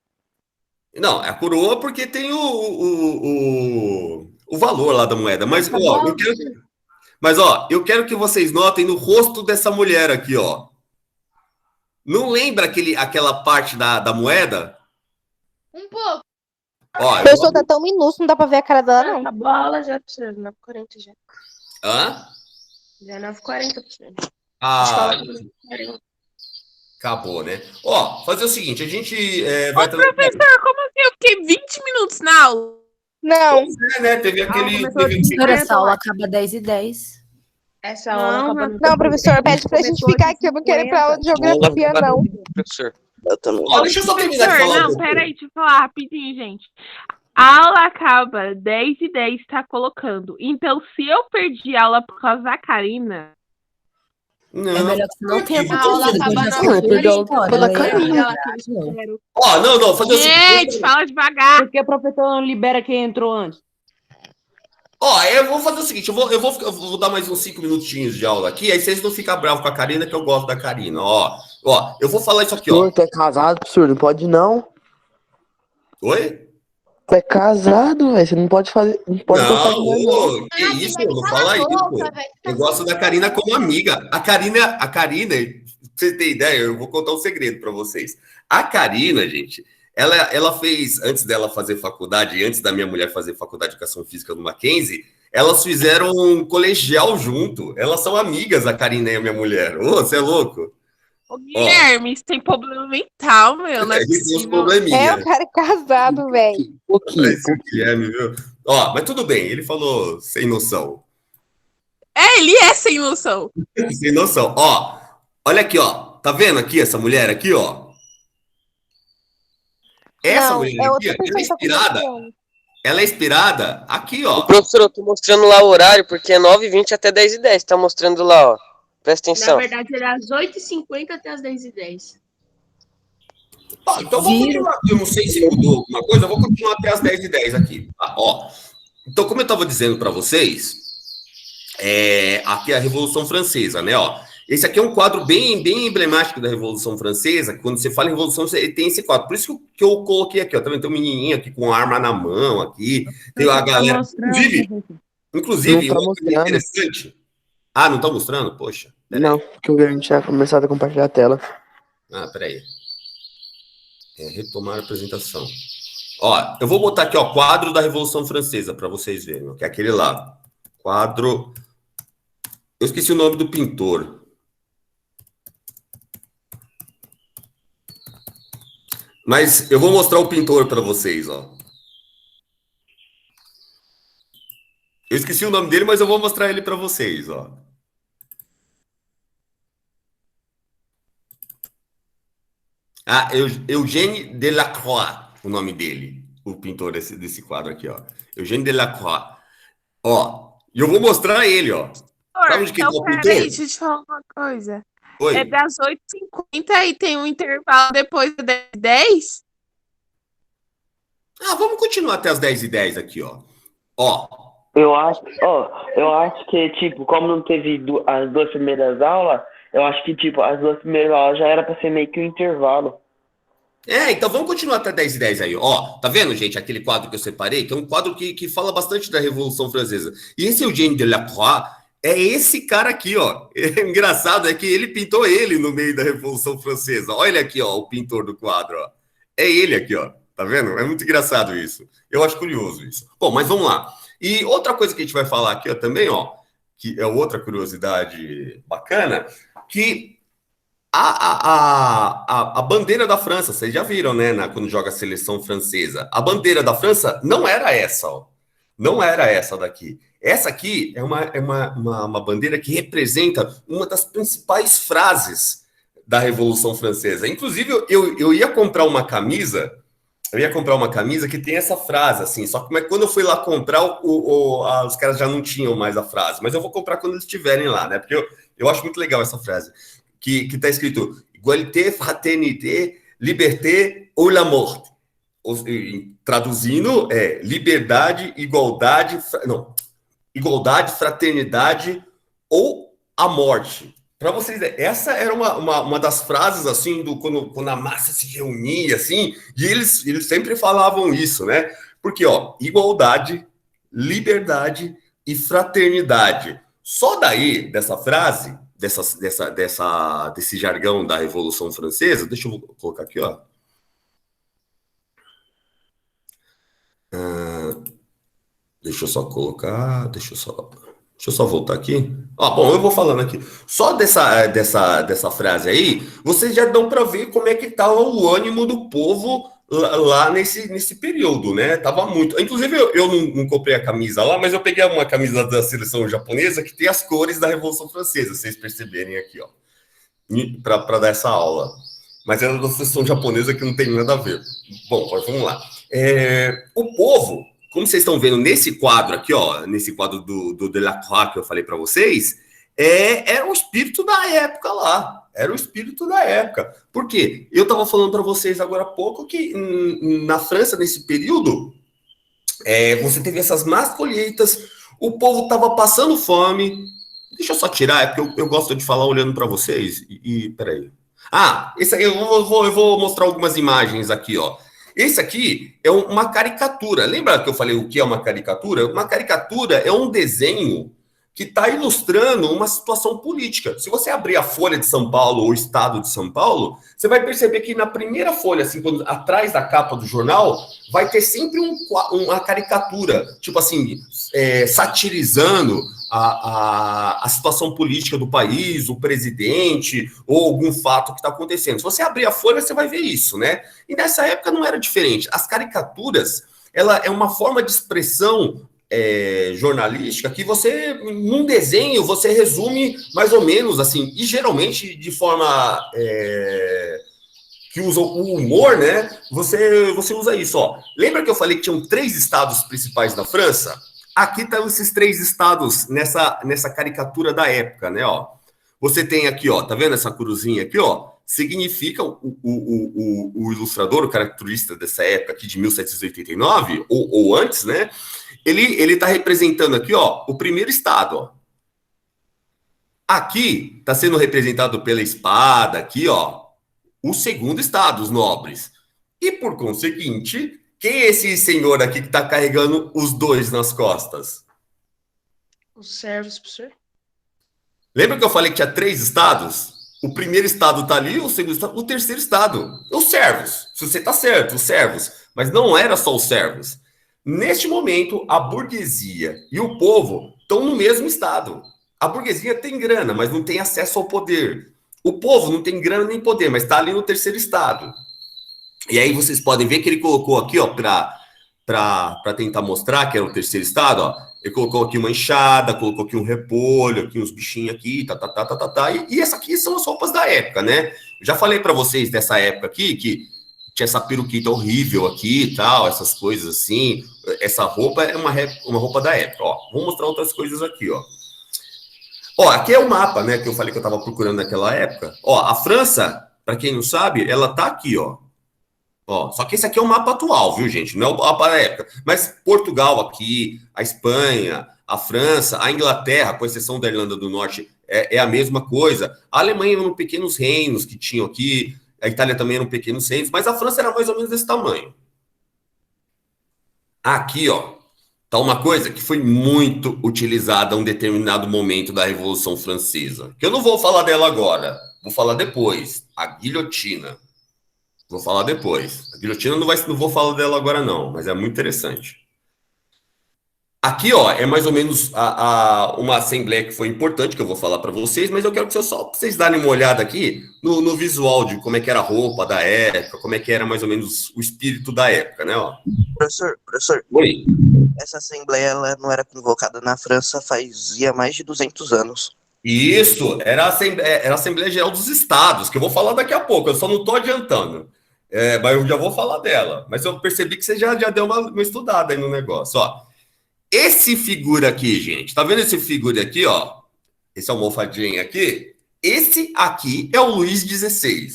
Não, é a coroa porque tem o valor lá da moeda. Mas, eu quero que vocês notem no rosto dessa mulher aqui, ó. Não lembra aquela parte da moeda? Um pouco. Ó, A pessoa tá tão minúscula, não dá pra ver a cara dela, não. A bola já precisa, 9h40 já. Hã? Já 9h40 precisa. Acabou, né? Ó, fazer o seguinte, a gente vai... Professor, como assim? Eu fiquei 20 minutos na aula. Não. né? Teve aquele... Essa aula acaba 10h10. Essa aula acaba no... Não, professor, pede pra gente ficar aqui. Eu não quero ir pra aula de geografia, não. Professor. Eu também. Ó, deixa eu só terminar de falar. Não, peraí, deixa eu falar rapidinho, gente. A aula acaba 10h10, tá colocando. Então, se eu perdi a aula por causa da Karina... Não. É melhor que você não tenha A aula acaba pela Karina. Ó, não, fazer o seguinte... Gente, fala devagar. Porque o professor não libera quem entrou antes. Ó, eu vou fazer o seguinte, eu vou dar mais uns 5 minutinhos de aula aqui, aí vocês não ficam bravos com a Karina, que eu gosto da Karina, ó, eu vou falar isso aqui, ó. Tu é casado, professor, não pode não. Oi? Tu é casado, velho, você não pode fazer, não pode Não, que isso, não fala isso. Eu gosto da Karina como amiga. A Karina, pra você ter ideia, eu vou contar um segredo pra vocês. A Karina, gente, ela fez, antes dela fazer faculdade, antes da minha mulher fazer faculdade de Educação Física no Mackenzie, elas fizeram um colegial junto. Elas são amigas, a Karina e a minha mulher. Ô, você é louco? Ô, Guilherme, você tem problema mental, meu. Não é possível. É, o cara é casado, velho. Esse Guilherme, viu? Ó, mas tudo bem, ele falou sem noção. Ele é sem noção. Sem noção. Ó, olha aqui, ó. Tá vendo aqui essa mulher aqui, ó? Essa Não, mulher é aqui, outra ela é pessoa que tá inspirada. conversando. Ela é inspirada aqui, ó. Professor, eu tô mostrando lá o horário, porque é 9h20 até 10h10. Tá mostrando lá, ó. Presta Na atenção. verdade, era às 8h50 até as 10h10. Então vou continuar aqui. Eu não sei se mudou alguma coisa, eu vou continuar até as 10h10 aqui. Tá, ó. Então, como eu estava dizendo para vocês, aqui é a Revolução Francesa, né? Ó. Esse aqui é um quadro bem emblemático da Revolução Francesa. Quando você fala em Revolução, você tem esse quadro. Por isso que eu coloquei aqui, ó. Tá vendo? Tem um menininho aqui com arma na mão, aqui. Tem a galera. Inclusive, Não tá uma coisa mostrando. interessante. Ah, não tá mostrando? Poxa. Não, porque o Guilherme tinha começado a compartilhar a tela. Ah, peraí. Retomar a apresentação. Ó, eu vou botar aqui, ó, quadro da Revolução Francesa, para vocês verem, ó, que é aquele lá. Quadro. Eu esqueci o nome do pintor. Mas eu vou mostrar o pintor para vocês, ó. Eu esqueci o nome dele, mas eu vou mostrar ele para vocês, ó. Ah, Eugène Delacroix, o nome dele, o pintor desse quadro aqui, ó. Eugène Delacroix. Ó, e eu vou mostrar ele, ó. Sabe onde que tá o pintor? Peraí, deixa eu te falar uma coisa. Oi. É das 8h50 e tem um intervalo depois das 10h10? Ah, vamos continuar até as 10h10 aqui, ó. Ó. Eu acho que, tipo, como não teve as duas primeiras aulas, eu acho que, tipo, as duas primeiras aulas já era pra ser meio que um intervalo. Então vamos continuar até 10h10 aí. Ó, tá vendo, gente, aquele quadro que eu separei, que é um quadro que fala bastante da Revolução Francesa. E esse Eugène Delacroix é esse cara aqui, ó. Engraçado é que ele pintou ele no meio da Revolução Francesa. Olha aqui, ó, o pintor do quadro, ó. É ele aqui, ó. Tá vendo? É muito engraçado isso. Eu acho curioso isso. Bom, mas vamos lá. E outra coisa que a gente vai falar aqui, ó, também, ó, que é outra curiosidade bacana, que a bandeira da França, vocês já viram, né, quando joga a seleção francesa, a bandeira da França não era essa, ó. Não era essa daqui. Essa aqui é uma bandeira que representa uma das principais frases da Revolução Francesa. Inclusive, eu ia comprar uma camisa. Eu ia comprar uma camisa que tem essa frase, assim, só que quando eu fui lá comprar, os caras já não tinham mais a frase, mas eu vou comprar quando eles estiverem lá, né? Porque eu acho muito legal essa frase, que tá escrito Égalité, Fraternité, Liberté ou la mort. Traduzindo, liberdade, igualdade, fraternidade ou a morte. Para vocês, essa era uma das frases, assim, quando a massa se reunia, assim, e eles sempre falavam isso, né? Porque, ó, igualdade, liberdade e fraternidade. Só daí, dessa frase, desse jargão da Revolução Francesa, deixa eu colocar aqui, ó. Deixa eu só voltar aqui. Bom, eu vou falando aqui. Só dessa frase aí, vocês já dão para ver como é que estava o ânimo do povo lá nesse período, né? Tava muito. Inclusive, eu não comprei a camisa lá, mas eu peguei uma camisa da seleção japonesa que tem as cores da Revolução Francesa, vocês perceberem aqui, ó, para dar essa aula. Mas é da seleção japonesa que não tem nada a ver. Bom, vamos lá. O povo, como vocês estão vendo nesse quadro aqui, ó, nesse quadro do Delacroix que eu falei para vocês, era o espírito da época lá. Era o espírito da época. Por quê? Eu estava falando para vocês agora há pouco que na França, nesse período, você teve essas más colheitas, o povo estava passando fome. Deixa eu só tirar, é porque eu gosto de falar olhando para vocês. Peraí. Esse aí eu vou mostrar algumas imagens aqui, ó. Esse aqui é uma caricatura. Lembra que eu falei o que é uma caricatura? Uma caricatura é um desenho que está ilustrando uma situação política. Se você abrir a Folha de São Paulo ou o Estado de São Paulo, você vai perceber que na primeira folha, assim, atrás da capa do jornal, vai ter sempre uma caricatura, tipo assim, satirizando a situação política do país, o presidente, ou algum fato que está acontecendo. Se você abrir a folha, você vai ver isso, né? E nessa época não era diferente. As caricaturas, ela é uma forma de expressão jornalística que você, num desenho, você resume mais ou menos, assim, e geralmente de forma que usa o humor, né? Você usa isso, ó. Lembra que eu falei que tinham 3 estados principais da França? Aqui estão esses 3 estados nessa caricatura da época, né, ó. Você tem aqui, ó, tá vendo essa cruzinha aqui, ó? Significa o ilustrador, o caricaturista dessa época aqui de 1789, ou antes, né? Ele tá representando aqui, ó, o primeiro estado, ó. Aqui tá sendo representado pela espada, aqui, ó, o segundo estado, os nobres. E, por conseguinte, quem é esse senhor aqui que tá carregando os 2 nas costas? Os servos, professor. Lembra que eu falei que tinha 3 estados? O primeiro estado tá ali, o segundo estado, o terceiro estado. Os servos. Se você tá certo, os servos. Mas não era só os servos. Neste momento, a burguesia e o povo estão no mesmo estado. A burguesia tem grana, mas não tem acesso ao poder. O povo não tem grana nem poder, mas está ali no terceiro estado. E aí vocês podem ver que ele colocou aqui, ó, para tentar mostrar que era o terceiro estado, ó. Ele colocou aqui uma enxada, colocou aqui um repolho, aqui uns bichinhos aqui, e essa aqui são as roupas da época, né? Eu já falei para vocês dessa época aqui, que tinha essa peruquita horrível aqui e tal, essas coisas assim. Essa roupa é uma roupa da época, ó. Vou mostrar outras coisas aqui, ó. Ó, aqui é o mapa, né, que eu falei que eu estava procurando naquela época. Ó, a França, para quem não sabe, ela tá aqui, ó. Ó, só que esse aqui é o mapa atual, viu, gente? Não é o mapa da época. Mas Portugal aqui, a Espanha, a França, a Inglaterra, com exceção da Irlanda do Norte, é a mesma coisa. A Alemanha eram pequenos reinos que tinham aqui, a Itália também eram pequenos reinos, mas a França era mais ou menos desse tamanho. Aqui, ó, tá uma coisa que foi muito utilizada a um determinado momento da Revolução Francesa, que eu não vou falar dela agora, vou falar depois, a guilhotina. Vou falar depois. A guilhotina não vou falar dela agora não, mas é muito interessante. Aqui, ó, é mais ou menos uma assembleia que foi importante, que eu vou falar para vocês, mas eu quero que vocês darem uma olhada aqui no visual de como é que era a roupa da época, como é que era mais ou menos o espírito da época, né, ó. Professor. Oi. Essa assembleia ela não era convocada na França fazia mais de 200 anos. Isso, era a Assembleia Geral dos Estados, que eu vou falar daqui a pouco, eu só não estou adiantando. Mas eu já vou falar dela. Mas eu percebi que você já deu uma estudada aí no negócio, ó. Esse figura aqui, gente, tá vendo esse figura aqui, ó? Esse almofadinho aqui? Esse aqui é o Luís XVI.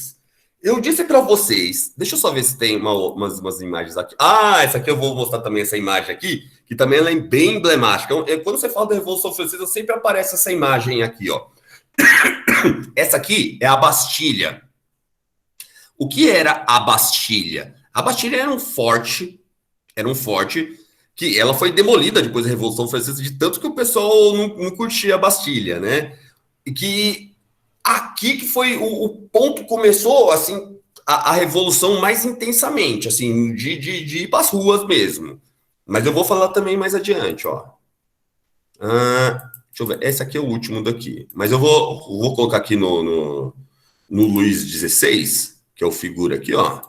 Eu disse para vocês, deixa eu só ver se tem umas imagens aqui. Ah, essa aqui eu vou mostrar também, essa imagem aqui, que também ela é bem emblemática. Quando você fala da Revolução Francesa, sempre aparece essa imagem aqui, ó. Essa aqui é a Bastilha. O que era a Bastilha? A Bastilha era um forte que ela foi demolida depois da Revolução Francesa, de tanto que o pessoal não curtia a Bastilha, né? E que aqui que foi o ponto começou, assim, a revolução mais intensamente, assim, de ir para as ruas mesmo. Mas eu vou falar também mais adiante, ó. Deixa eu ver, esse aqui é o último daqui. Mas eu vou colocar aqui no Luís XVI, que é o figura aqui, ó.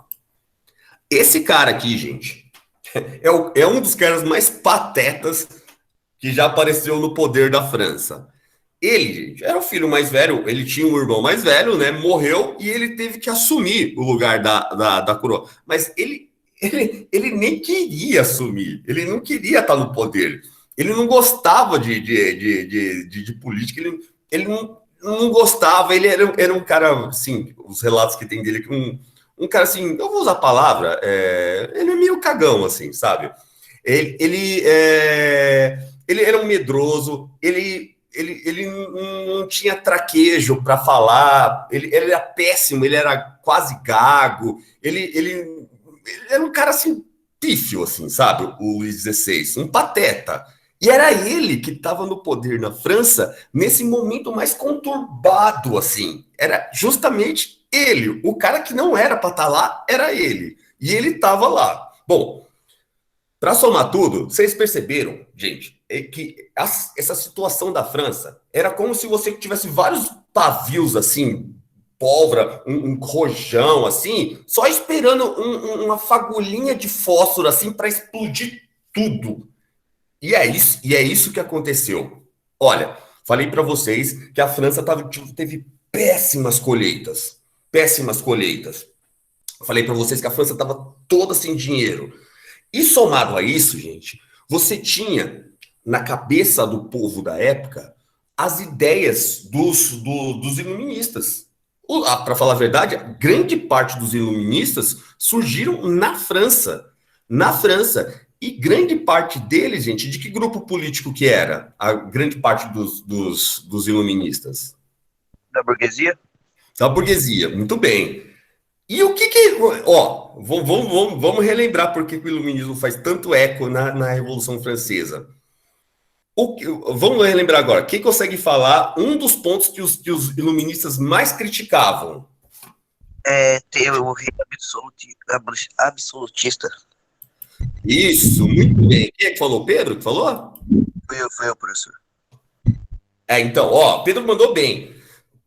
Esse cara aqui, gente, é um dos caras mais patetas que já apareceu no poder da França. Ele, gente, era o filho mais velho, ele tinha um irmão mais velho, né? Morreu e ele teve que assumir o lugar da coroa. Mas ele nem queria assumir, ele não queria estar no poder. Ele não gostava de política, ele não gostava, ele era um cara, assim, os relatos que tem dele, um cara assim, eu vou usar a palavra, ele é meio cagão, assim, sabe? Ele era um medroso, ele não tinha traquejo para falar, ele era péssimo, ele era quase gago, ele era um cara assim, pífio, assim, sabe? O Luís XVI, um pateta. E era ele que estava no poder na França nesse momento mais conturbado, assim. Era justamente ele. O cara que não era para estar lá era ele. E ele estava lá. Bom, para somar tudo, vocês perceberam, gente, que essa situação da França era como se você tivesse vários pavios, assim, pólvora, um rojão, assim, só esperando uma fagulhinha de fósforo, assim, para explodir tudo. E é isso que aconteceu. Olha, falei para vocês que a França teve péssimas colheitas. Péssimas colheitas. Falei para vocês que a França estava toda sem dinheiro. E somado a isso, gente, você tinha na cabeça do povo da época as ideias dos iluministas. Para falar a verdade, grande parte dos iluministas surgiram na França. Na França. E grande parte deles, gente, de que grupo político que era? A grande parte dos iluministas? Da burguesia? Da burguesia, muito bem. E o que ó, vamos relembrar por que o iluminismo faz tanto eco na Revolução Francesa. Vamos relembrar agora. Quem consegue falar um dos pontos que os iluministas mais criticavam? Ter o rei absolutista. Isso, muito bem. Quem é que falou? Pedro que falou? Foi eu, professor. Então, ó, Pedro mandou bem.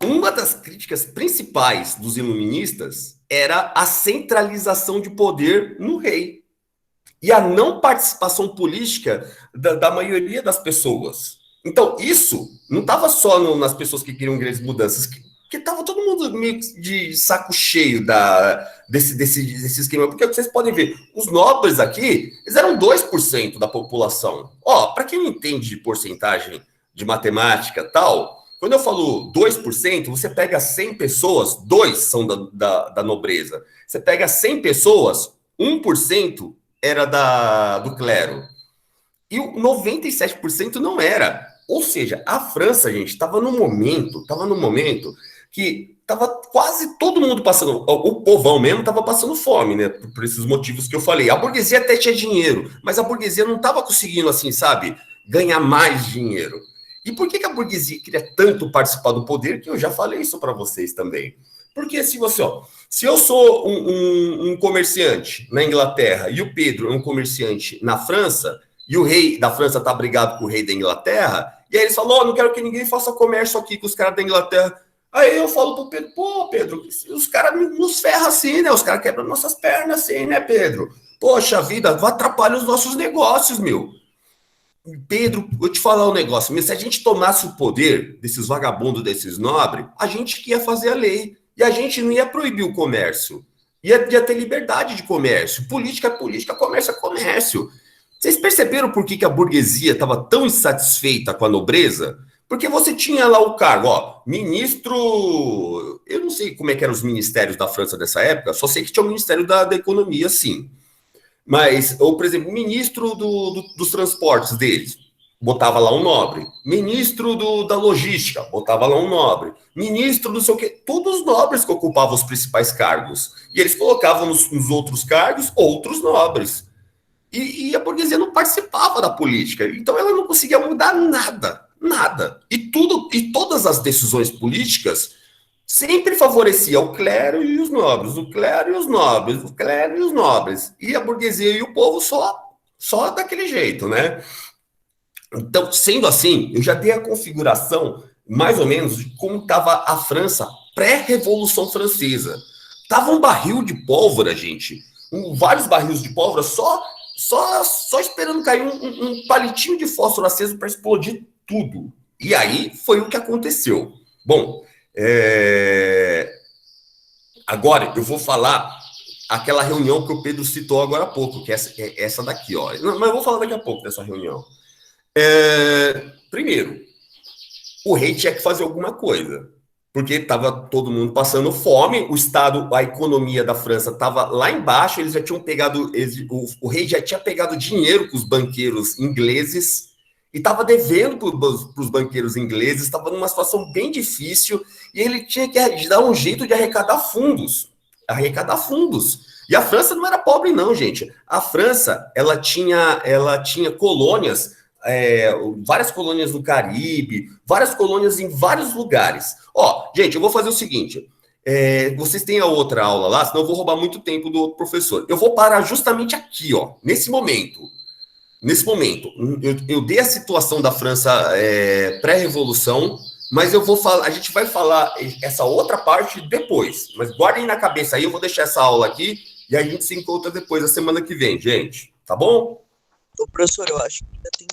Uma das críticas principais dos iluministas era a centralização de poder no rei e a não participação política da maioria das pessoas. Então, isso não estava só nas pessoas que queriam grandes mudanças, que estava todo mundo meio de saco cheio desse esquema. Porque vocês podem ver, os nobres aqui, eles eram 2% da população. Ó, para quem não entende de porcentagem de matemática e tal, quando eu falo 2%, você pega 100 pessoas, 2 são da nobreza. Você pega 100 pessoas, 1% era do clero. E o 97% não era. Ou seja, a França, gente, estava num momento que estava quase todo mundo passando, o povão mesmo estava passando fome, né? Por esses motivos que eu falei. A burguesia até tinha dinheiro, mas a burguesia não estava conseguindo, assim, sabe, ganhar mais dinheiro. E por que a burguesia queria tanto participar do poder, que eu já falei isso para vocês também? Porque se eu sou um comerciante na Inglaterra e o Pedro é um comerciante na França, e o rei da França tá brigado com o rei da Inglaterra, e aí eles falam, não quero que ninguém faça comércio aqui com os caras da Inglaterra. Aí eu falo pro Pedro, pô, Pedro, os caras nos ferram assim, né? Os caras quebram nossas pernas assim, né, Pedro? Poxa vida, atrapalha os nossos negócios, meu. Pedro, vou te falar um negócio, se a gente tomasse o poder desses vagabundos, desses nobres, a gente que ia fazer a lei, e a gente não ia proibir o comércio, ia ter liberdade de comércio, política é política, comércio é comércio. Vocês perceberam por que a burguesia estava tão insatisfeita com a nobreza? Porque você tinha lá o cargo, ó, ministro, eu não sei como é que eram os ministérios da França dessa época, só sei que tinha o Ministério da Economia, sim. Mas, ou, por exemplo, ministro dos transportes deles, botava lá um nobre. Ministro da logística, botava lá um nobre. Ministro não sei o quê, todos os nobres que ocupavam os principais cargos. E eles colocavam nos outros cargos outros nobres. E a burguesia não participava da política, então ela não conseguia mudar nada, nada. E todas as decisões políticas sempre favorecia o clero e os nobres, o clero e os nobres, o clero e os nobres. E a burguesia e o povo só daquele jeito, né? Então, sendo assim, eu já dei a configuração, mais ou menos, de como estava a França pré-Revolução Francesa. Tava um barril de pólvora, gente. Vários barris de pólvora só esperando cair um palitinho de fósforo aceso para explodir tudo. E aí foi o que aconteceu. Bom, agora eu vou falar aquela reunião que o Pedro citou agora há pouco, que é essa daqui, ó. Não, mas eu vou falar daqui a pouco dessa reunião. Primeiro, o rei tinha que fazer alguma coisa, porque estava todo mundo passando fome, o Estado, a economia da França estava lá embaixo, eles já tinham pegado, o rei já tinha pegado dinheiro com os banqueiros ingleses, e estava devendo para os banqueiros ingleses, estava numa situação bem difícil, e ele tinha que dar um jeito de arrecadar fundos. E a França não era pobre não, gente. A França, ela tinha colônias, várias colônias no Caribe, várias colônias em vários lugares. Ó, gente, eu vou fazer o seguinte, vocês têm a outra aula lá, senão eu vou roubar muito tempo do outro professor. Eu vou parar justamente aqui, ó, nesse momento. Eu dei a situação da França pré-revolução, mas a gente vai falar essa outra parte depois. Mas guardem na cabeça aí, eu vou deixar essa aula aqui e a gente se encontra depois, a semana que vem, gente. Tá bom? Ô, professor, eu acho que ainda tem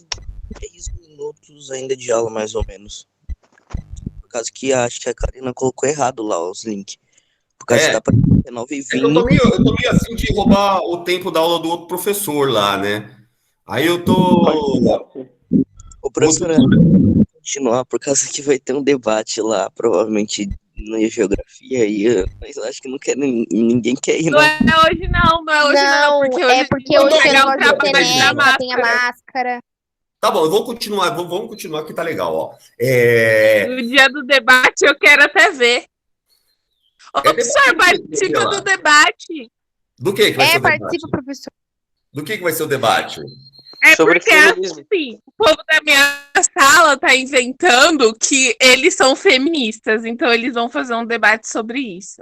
3 minutos ainda de aula, mais ou menos. Por causa que acho que a Karina colocou errado lá os links. Por causa que dá pra 9h20. Eu tô meio assim de roubar o tempo da aula do outro professor lá, né? Aí eu tô... Ô, professora, continuar, por causa que vai ter um debate lá, provavelmente na geografia, e mas eu acho que ninguém quer ir, não. Não é hoje não, porque hoje é porque hoje tem o negócio de penetra, tem a máscara. Tá bom, vamos continuar que tá legal, ó. No dia do debate eu quero até ver. Ô, professor, participa do debate. Do que vai ser o debate? Participa, professor. Do que vai ser o debate? É porque, assim, o povo da minha sala tá inventando que eles são feministas, então eles vão fazer um debate sobre isso.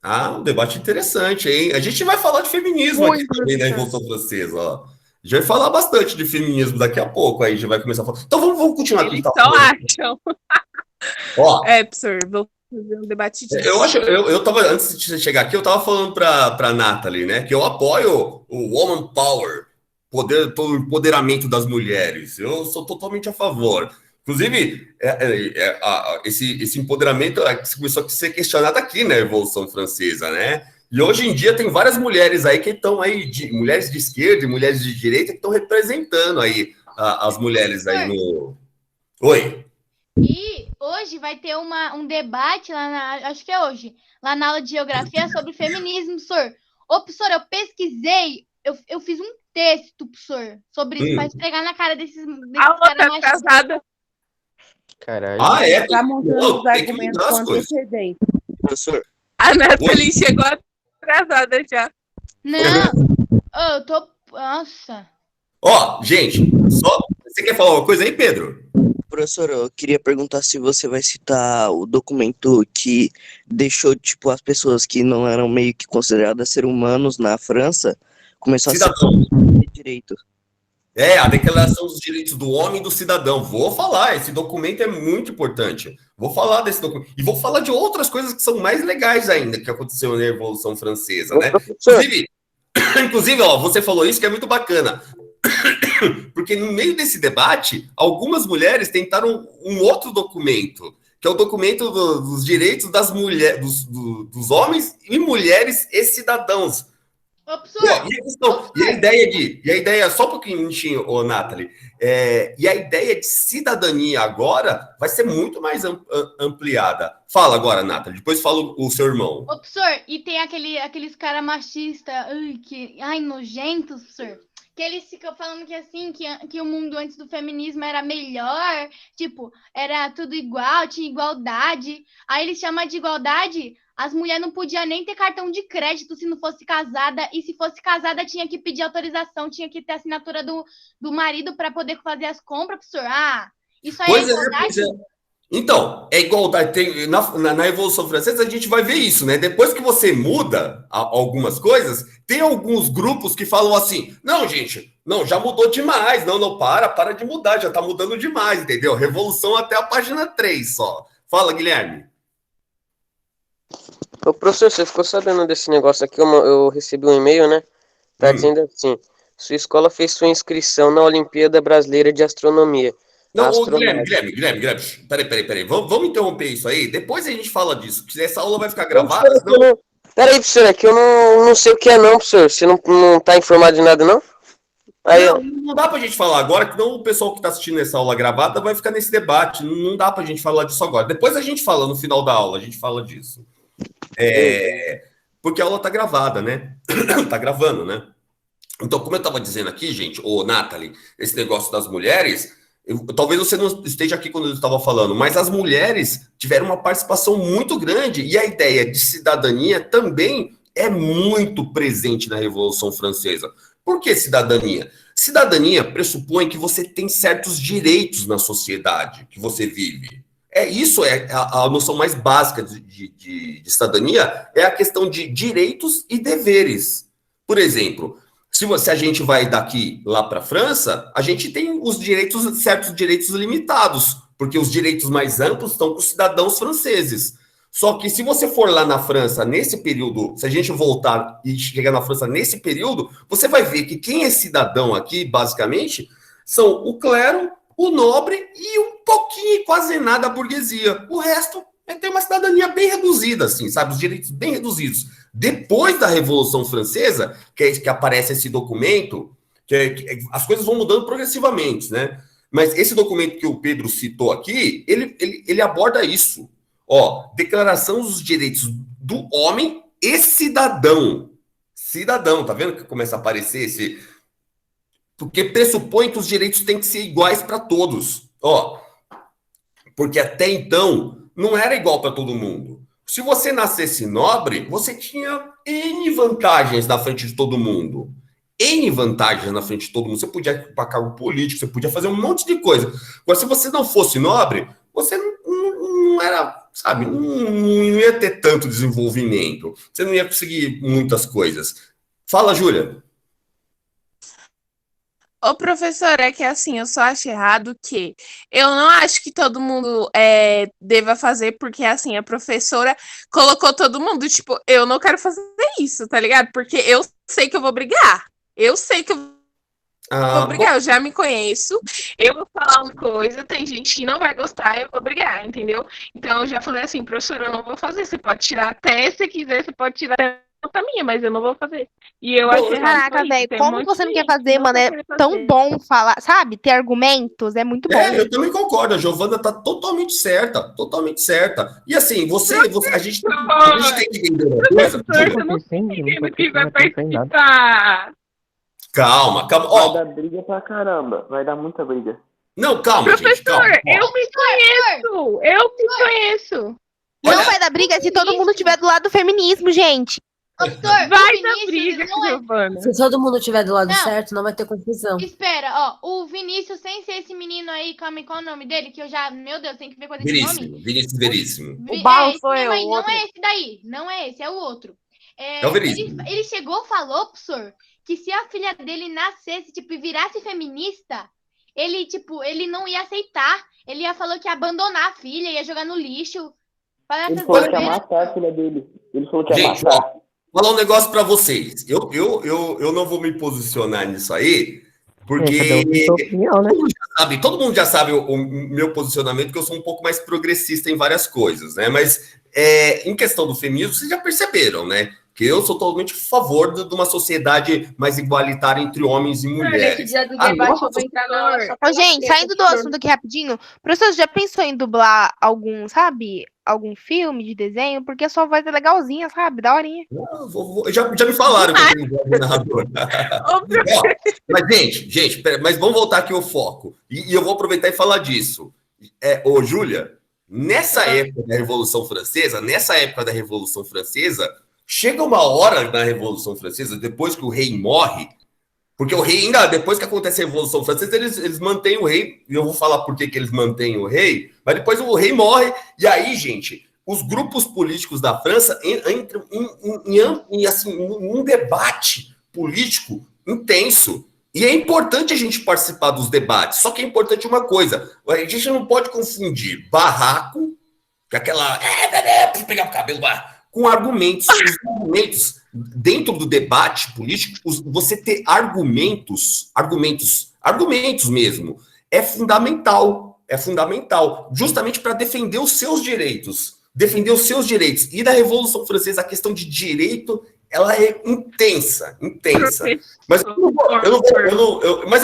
Ah, um debate interessante, hein? A gente vai falar de feminismo aqui também na Revolução Francesa, ó. A gente vai falar bastante de feminismo daqui a pouco, aí a gente vai começar a falar. Então vamos continuar aqui. Eles só acham. Ó, professor, vou fazer um debate disso. Eu tava, antes de você chegar aqui, eu tava falando pra Nathalie, né, que eu apoio o Woman Power, o empoderamento das mulheres. Eu sou totalmente a favor. Inclusive, esse empoderamento começou a ser questionado aqui na Revolução Francesa, né? E hoje em dia tem várias mulheres aí que estão aí, mulheres de esquerda e mulheres de direita, que estão representando aí as mulheres aí no... Oi? E hoje vai ter um debate lá acho que é hoje, lá na aula de geografia sobre feminismo, professor. Ô, professor, eu pesquisei, eu fiz um texto, professor, sobre isso, para esfregar na cara desses caras machistas. Caralho. Tá montando os argumentos com antecedência. Professor. A Nathalie chegou atrasada já. Não, eu tô... Nossa. Ó, gente, você quer falar uma coisa aí, Pedro? Professor, eu queria perguntar se você vai citar o documento que deixou, tipo, as pessoas que não eram meio que consideradas seres humanos na França, começou a ser direito. A Declaração dos Direitos do Homem e do Cidadão. Vou falar, esse documento é muito importante. Vou falar desse documento. E vou falar de outras coisas que são mais legais ainda, que aconteceu na Revolução Francesa, né? Inclusive, ó, você falou isso que é muito bacana. Porque no meio desse debate, algumas mulheres tentaram um outro documento, que é o documento dos direitos das mulheres, dos homens e mulheres e cidadãos. E a ideia, só um pouquinho, Nathalie, e a ideia de cidadania agora vai ser muito mais ampliada. Fala agora, Nathalie, depois fala o seu irmão. Ô, professor, e tem aqueles caras machistas, nojentos, professor, que eles ficam falando que assim, que o mundo antes do feminismo era melhor, tipo, era tudo igual, tinha igualdade. Aí eles chamam de igualdade, as mulheres não podiam nem ter cartão de crédito se não fosse casada, e se fosse casada tinha que pedir autorização, tinha que ter assinatura do marido para poder fazer as compras, professor. Isso aí é igualdade? Então, é igualdade. Na Revolução Francesa a gente vai ver isso, né? Depois que você muda algumas coisas, tem alguns grupos que falam assim, não, gente, não, já mudou demais, não, para de mudar, já tá mudando demais, entendeu? Revolução até a página 3 só. Fala, Guilherme. Ô, professor, você ficou sabendo desse negócio aqui? Eu recebi um e-mail, né? Tá dizendo assim, sua escola fez sua inscrição na Olimpíada Brasileira de Astronomia. Não, Guilherme, peraí. Vamos interromper isso aí, depois a gente fala disso, porque essa aula vai ficar gravada. Peraí, professor, é que eu não sei o que é não, professor. Você não tá informado de nada, não? Aí, não dá pra gente falar agora, que não o pessoal que tá assistindo essa aula gravada vai ficar nesse debate. Não dá pra gente falar disso agora. Depois a gente fala no final da aula, a gente fala disso. Porque a aula tá gravada, né? Tá gravando, né? Então, como eu tava dizendo aqui, gente, Nathalie, esse negócio das mulheres, talvez você não esteja aqui quando eu estava falando, mas as mulheres tiveram uma participação muito grande e a ideia de cidadania também é muito presente na Revolução Francesa. Por que cidadania? Cidadania pressupõe que você tem certos direitos na sociedade que você vive. Isso é a noção mais básica de cidadania, é a questão de direitos e deveres. Por exemplo, se a gente vai daqui lá para a França, a gente tem certos direitos limitados, porque os direitos mais amplos estão com os cidadãos franceses. Só que se você for lá na França nesse período, se a gente voltar e chegar na França nesse período, você vai ver que quem é cidadão aqui, basicamente, são o clero, o nobre e um pouquinho, quase nada, a burguesia. O resto tem uma cidadania bem reduzida, assim, sabe? Os direitos bem reduzidos. Depois da Revolução Francesa, que aparece esse documento, as coisas vão mudando progressivamente, né? Mas esse documento que o Pedro citou aqui, ele aborda isso. Ó, Declaração dos Direitos do Homem e Cidadão. Cidadão, tá vendo que começa a aparecer esse... Porque pressupõe que os direitos têm que ser iguais para todos. Ó, porque até então não era igual para todo mundo. Se você nascesse nobre, você tinha N vantagens na frente de todo mundo. N vantagens na frente de todo mundo. Você podia ir para cargo político, você podia fazer um monte de coisa. Agora, se você não fosse nobre, você não era, sabe, não ia ter tanto desenvolvimento. Você não ia conseguir muitas coisas. Fala, Júlia. Ô, professor, é que assim, eu só acho errado que eu não acho que todo mundo deva fazer, porque assim, a professora colocou todo mundo, tipo, eu não quero fazer isso, tá ligado? Porque eu sei que eu vou brigar. Eu sei que eu vou brigar, eu já me conheço, eu vou falar uma coisa, tem gente que não vai gostar, eu vou brigar, entendeu? Então eu já falei assim, professora, eu não vou fazer, você pode tirar até se quiser, você pode tirar até a minha, mas eu não vou fazer. E eu acho Caraca, velho, como você não quer fazer, mano? É tão bom falar, sabe? Ter argumentos, é muito bom. Eu também concordo, a Giovana tá totalmente certa, totalmente certa. E assim, a gente tem que entender uma coisa. Que vai participar. Calma. Vai dar briga pra caramba, vai dar muita briga. Não, calma, professor, gente, calma. Eu me conheço. Não vai dar briga se todo mundo estiver do lado do feminismo, gente. Doutor, vai dar briga, Giovana. Se todo mundo estiver do lado certo, não vai ter confusão. Espera, ó, o Vinícius, sem ser esse menino aí, qual é o nome dele? Que eu já, meu Deus, tem que ver qual é esse nome. Vinícius Veríssimo. O Barro sou eu. Não é esse daí, não é esse, é o outro. É o Veríssimo. Ele chegou e falou, professor, que se a filha dele nascesse, tipo, e virasse feminista, ele, tipo, ele não ia aceitar. Ele falou que ia abandonar a filha, ia jogar no lixo. Ele falou que ia matar a filha dele. Ele falou que ia matar. Vou falar um negócio pra vocês. Eu não vou me posicionar nisso aí, porque opinião, né? todo mundo já sabe o meu posicionamento, que eu sou um pouco mais progressista em várias coisas, né? Mas em questão do feminismo, vocês já perceberam, né? Que eu sou totalmente a favor de uma sociedade mais igualitária entre homens e mulheres. Nesse dia do debate eu vou entrar na... Gente, saindo do assunto aqui rapidinho, professor, já pensou em dublar algum filme de desenho? Porque a sua voz é legalzinha, sabe? Daorinha. Já me falaram que eu tenho voz de narrador. Mas, gente, pera, mas vamos voltar aqui ao foco. E eu vou aproveitar e falar disso. Júlia, nessa época da Revolução Francesa, chega uma hora na Revolução Francesa, depois que o rei morre, porque o rei, ainda depois que acontece a Revolução Francesa, eles mantêm o rei, e eu vou falar por que eles mantêm o rei, mas depois o rei morre, e aí, gente, os grupos políticos da França entram em assim, um debate político intenso. E é importante a gente participar dos debates, só que é importante uma coisa, a gente não pode confundir barraco, com aquela... pegar o cabelo, com argumentos. Os argumentos, dentro do debate político, você ter argumentos mesmo, é fundamental, justamente para defender os seus direitos. E na Revolução Francesa, a questão de direito, ela é intensa. Mas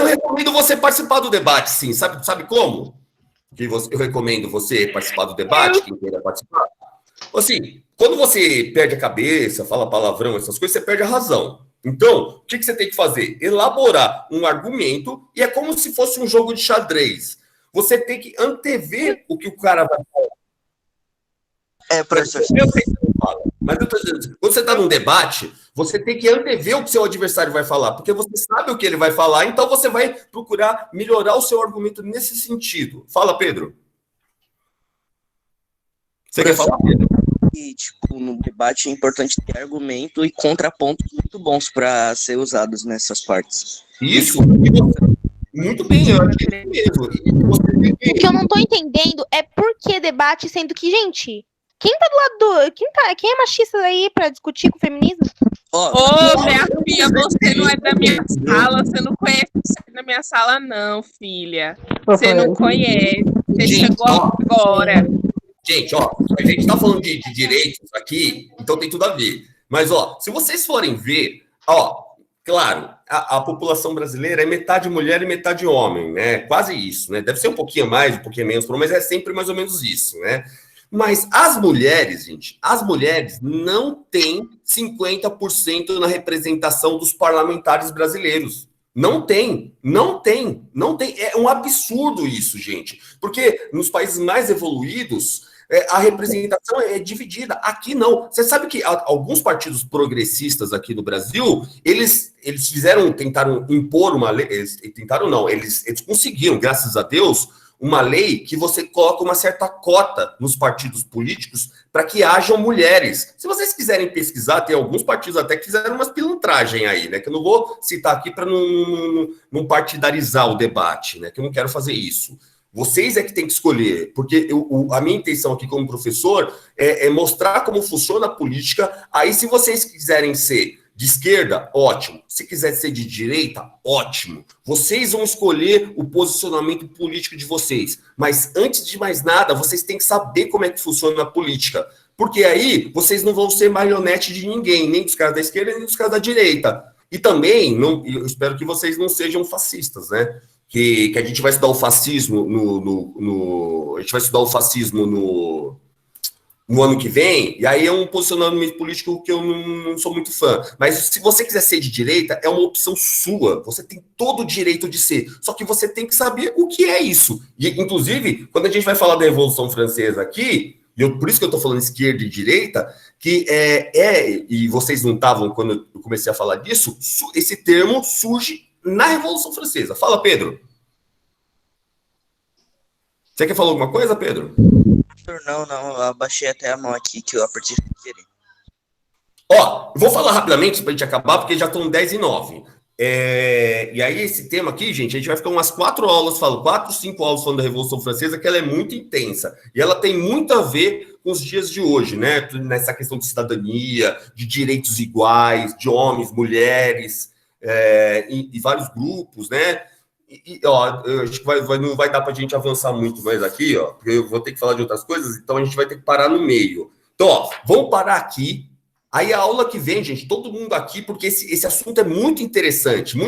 eu recomendo você participar do debate, sim. Sabe como? Eu recomendo você participar do debate, quem queira participar. Assim, quando você perde a cabeça, fala palavrão, essas coisas, você perde a razão. Então, o que você tem que fazer? Elaborar um argumento, e é como se fosse um jogo de xadrez. Você tem que antever o que o cara vai falar. Professor. Mas eu tô dizendo, quando você está num debate, você tem que antever o que seu adversário vai falar, porque você sabe o que ele vai falar, então você vai procurar melhorar o seu argumento nesse sentido. Fala, Pedro. Você quer falar, Pedro? E, no debate é importante ter argumento e contrapontos muito bons para ser usados nessas partes. Isso, muito bem, eu acho que é mesmo. O que eu não tô entendendo é por que debate, sendo que, gente, Quem tá do lado do. Quem é machista aí pra discutir com o feminismo? Ô, minha filha, você não é da minha sala, você não conhece o da minha sala, não, filha. Você não conhece. Você chegou agora. Gente, ó, a gente tá falando de direitos aqui, então tem tudo a ver. Mas, ó, se vocês forem ver, ó, claro, a população brasileira é metade mulher e metade homem, né? Quase isso, né? Deve ser um pouquinho mais, um pouquinho menos, mas é sempre mais ou menos isso, né? Mas as mulheres, gente, as mulheres não têm 50% na representação dos parlamentares brasileiros. Não tem. É um absurdo isso, gente. Porque nos países mais evoluídos, a representação é dividida. Aqui não. Você sabe que alguns partidos progressistas aqui no Brasil, eles tentaram impor uma lei, eles conseguiram, graças a Deus, uma lei que você coloca uma certa cota nos partidos políticos para que hajam mulheres. Se vocês quiserem pesquisar, tem alguns partidos até que fizeram umas pilantragem aí, né? Que eu não vou citar aqui para não partidarizar o debate, né? Que eu não quero fazer isso. Vocês é que tem que escolher, porque a minha intenção aqui como professor é mostrar como funciona a política. Aí, se vocês quiserem ser de esquerda, ótimo. Se quiser ser de direita, ótimo. Vocês vão escolher o posicionamento político de vocês. Mas, antes de mais nada, vocês têm que saber como é que funciona a política. Porque aí, vocês não vão ser marionete de ninguém, nem dos caras da esquerda, nem dos caras da direita. E também, eu espero que vocês não sejam fascistas, né? Que a gente vai estudar o fascismo a gente vai estudar o fascismo no ano que vem, e aí é um posicionamento político que eu não sou muito fã. Mas se você quiser ser de direita, é uma opção sua. Você tem todo o direito de ser. Só que você tem que saber o que é isso. E, inclusive, quando a gente vai falar da Revolução Francesa aqui, por isso que eu estou falando esquerda e direita, que e vocês não estavam quando eu comecei a falar disso, esse termo surge na Revolução Francesa. Fala, Pedro. Você quer falar alguma coisa, Pedro? Não, eu abaixei até a mão aqui que eu apertei sem querer. Ó, vou falar rapidamente pra gente acabar, porque já estão 10:09. E aí, esse tema aqui, gente, a gente vai ficar umas 4 aulas falando, 4, 5 aulas falando da Revolução Francesa, que ela é muito intensa. E ela tem muito a ver com os dias de hoje, né? Nessa questão de cidadania, de direitos iguais, de homens, mulheres, e vários grupos, né? Ó, eu acho que não vai dar para a gente avançar muito mais aqui, ó, porque eu vou ter que falar de outras coisas, então a gente vai ter que parar no meio. Então, ó, vamos parar aqui. Aí a aula que vem, gente, todo mundo aqui, porque esse assunto é muito interessante,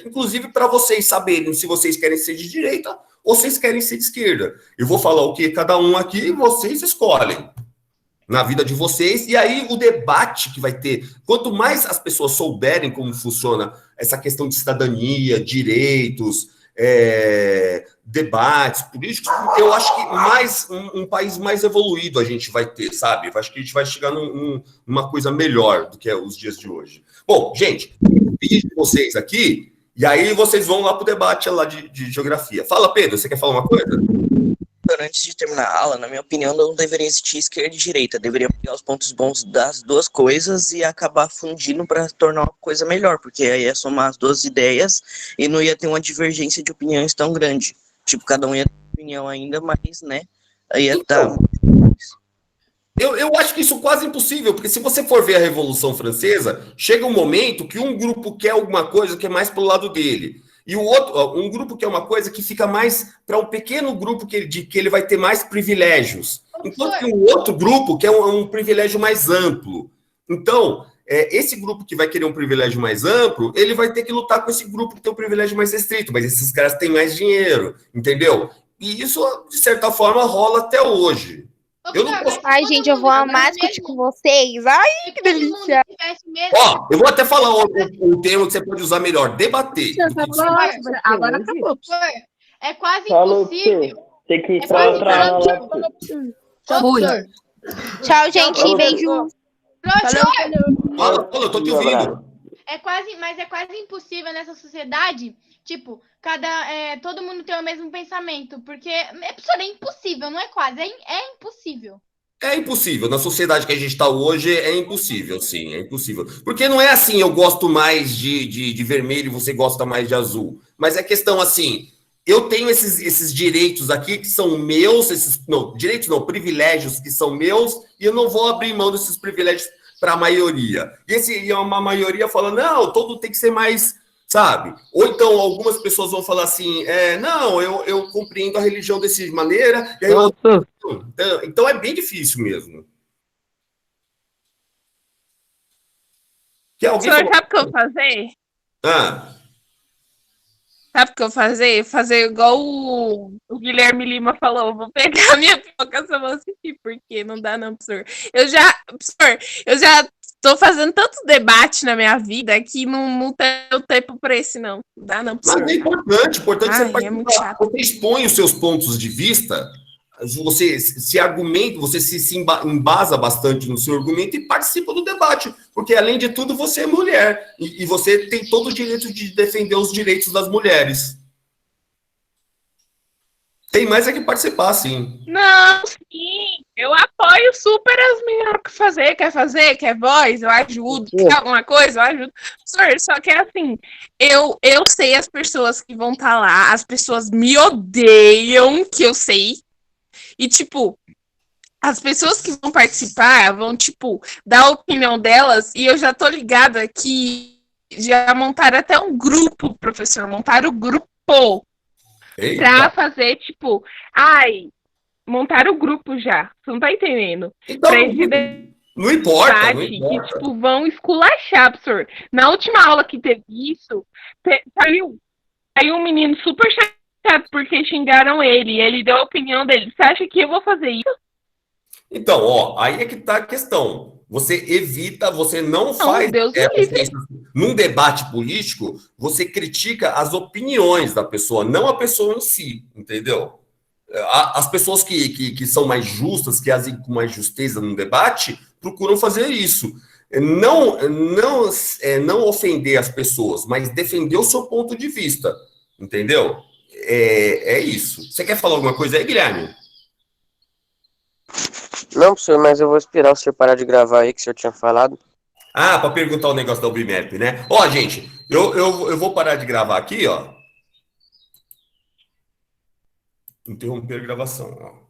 inclusive para vocês saberem se vocês querem ser de direita ou vocês querem ser de esquerda. Eu vou falar o que cada um aqui e vocês escolhem na vida de vocês, e aí o debate que vai ter, quanto mais as pessoas souberem como funciona essa questão de cidadania, direitos, debates políticos, eu acho que mais um país mais evoluído a gente vai ter, sabe? Eu acho que a gente vai chegar numa coisa melhor do que é os dias de hoje. Bom, gente, eu pedi de vocês aqui, e aí vocês vão lá para o debate lá de geografia. Fala, Pedro, você quer falar uma coisa? Antes de terminar a aula, na minha opinião, não deveria existir esquerda e direita. Deveria pegar os pontos bons das duas coisas e acabar fundindo para tornar uma coisa melhor, porque aí ia somar as duas ideias e não ia ter uma divergência de opiniões tão grande. Tipo, cada um ia ter opinião ainda, mas, né, aí ia estar... Eu acho que isso é quase impossível, porque se você for ver a Revolução Francesa, chega um momento que um grupo quer alguma coisa que é mais pro lado dele. E o outro, um grupo que é uma coisa que fica mais para um pequeno grupo que ele vai ter mais privilégios. Enquanto que o outro grupo quer um privilégio mais amplo. Então, esse grupo que vai querer um privilégio mais amplo, ele vai ter que lutar com esse grupo que tem um privilégio mais restrito. Mas esses caras têm mais dinheiro, entendeu? E isso, de certa forma, rola até hoje. Eu não posso... Ai, gente, eu vou amar discutir com vocês. Ai, que delícia. Ó, eu vou até falar o termo que você pode usar melhor. Debater. Agora acabou. É quase impossível. Tem que ir pra outra aula. Tchau, gente. Beijo. Fala, eu tô te ouvindo. É quase impossível nessa sociedade, tipo, todo mundo ter o mesmo pensamento, porque é impossível, não é quase, é impossível. É impossível, na sociedade que a gente está hoje é impossível, sim, é impossível. Porque não é assim, eu gosto mais de vermelho e você gosta mais de azul, mas é questão assim, eu tenho esses direitos aqui que são meus, direitos não, privilégios que são meus, e eu não vou abrir mão desses privilégios para a maioria. E uma maioria fala, não, todo tem que ser mais, sabe? Ou então algumas pessoas vão falar assim, não, eu compreendo a religião dessa maneira, e aí então é bem difícil mesmo. Sabe o que eu vou fazer? Sabe o que eu vou fazer? Fazer igual o Guilherme Lima falou. Vou pegar a minha pipoca só vou assistir, porque não dá não, professor. Professor, eu já tô fazendo tanto debate na minha vida que não tenho tempo para esse, não. Não dá não, professor. Mas é importante você participar. É muito chato. Você expõe os seus pontos de vista, você se argumenta, você se embasa bastante no seu argumento e participa do debate, porque além de tudo você é mulher e você tem todo o direito de defender os direitos das mulheres. Tem mais é que participar, sim. Não, sim, eu apoio super as meninas que fazer, quer voz, eu ajudo, quer alguma coisa, eu ajudo. Só que assim, eu sei as pessoas que vão estar lá, as pessoas me odeiam, que eu sei. E, tipo, as pessoas que vão participar vão, tipo, dar a opinião delas, e eu já tô ligada que já montaram até um grupo, professor, montaram o grupo pra fazer, tipo, montaram o grupo já, você não tá entendendo? Então, não importa. Que, tipo, vão esculachar, professor. Na última aula que teve isso, saiu um menino super chateado porque xingaram ele deu a opinião dele. Você acha que eu vou fazer isso? Então, aí é que tá a questão. Você evita, você não faz... Num debate político, você critica as opiniões da pessoa, não a pessoa em si, entendeu? As pessoas que são mais justas, que agem com mais justeza num debate, procuram fazer isso. Não ofender as pessoas, mas defender o seu ponto de vista, entendeu? É isso. Você quer falar alguma coisa aí, Guilherme? Não, professor, mas eu vou esperar o senhor parar de gravar aí, que o senhor tinha falado. Para perguntar o negócio da UBMEP, né? Gente, eu vou parar de gravar aqui, ó. Interromper a gravação, ó.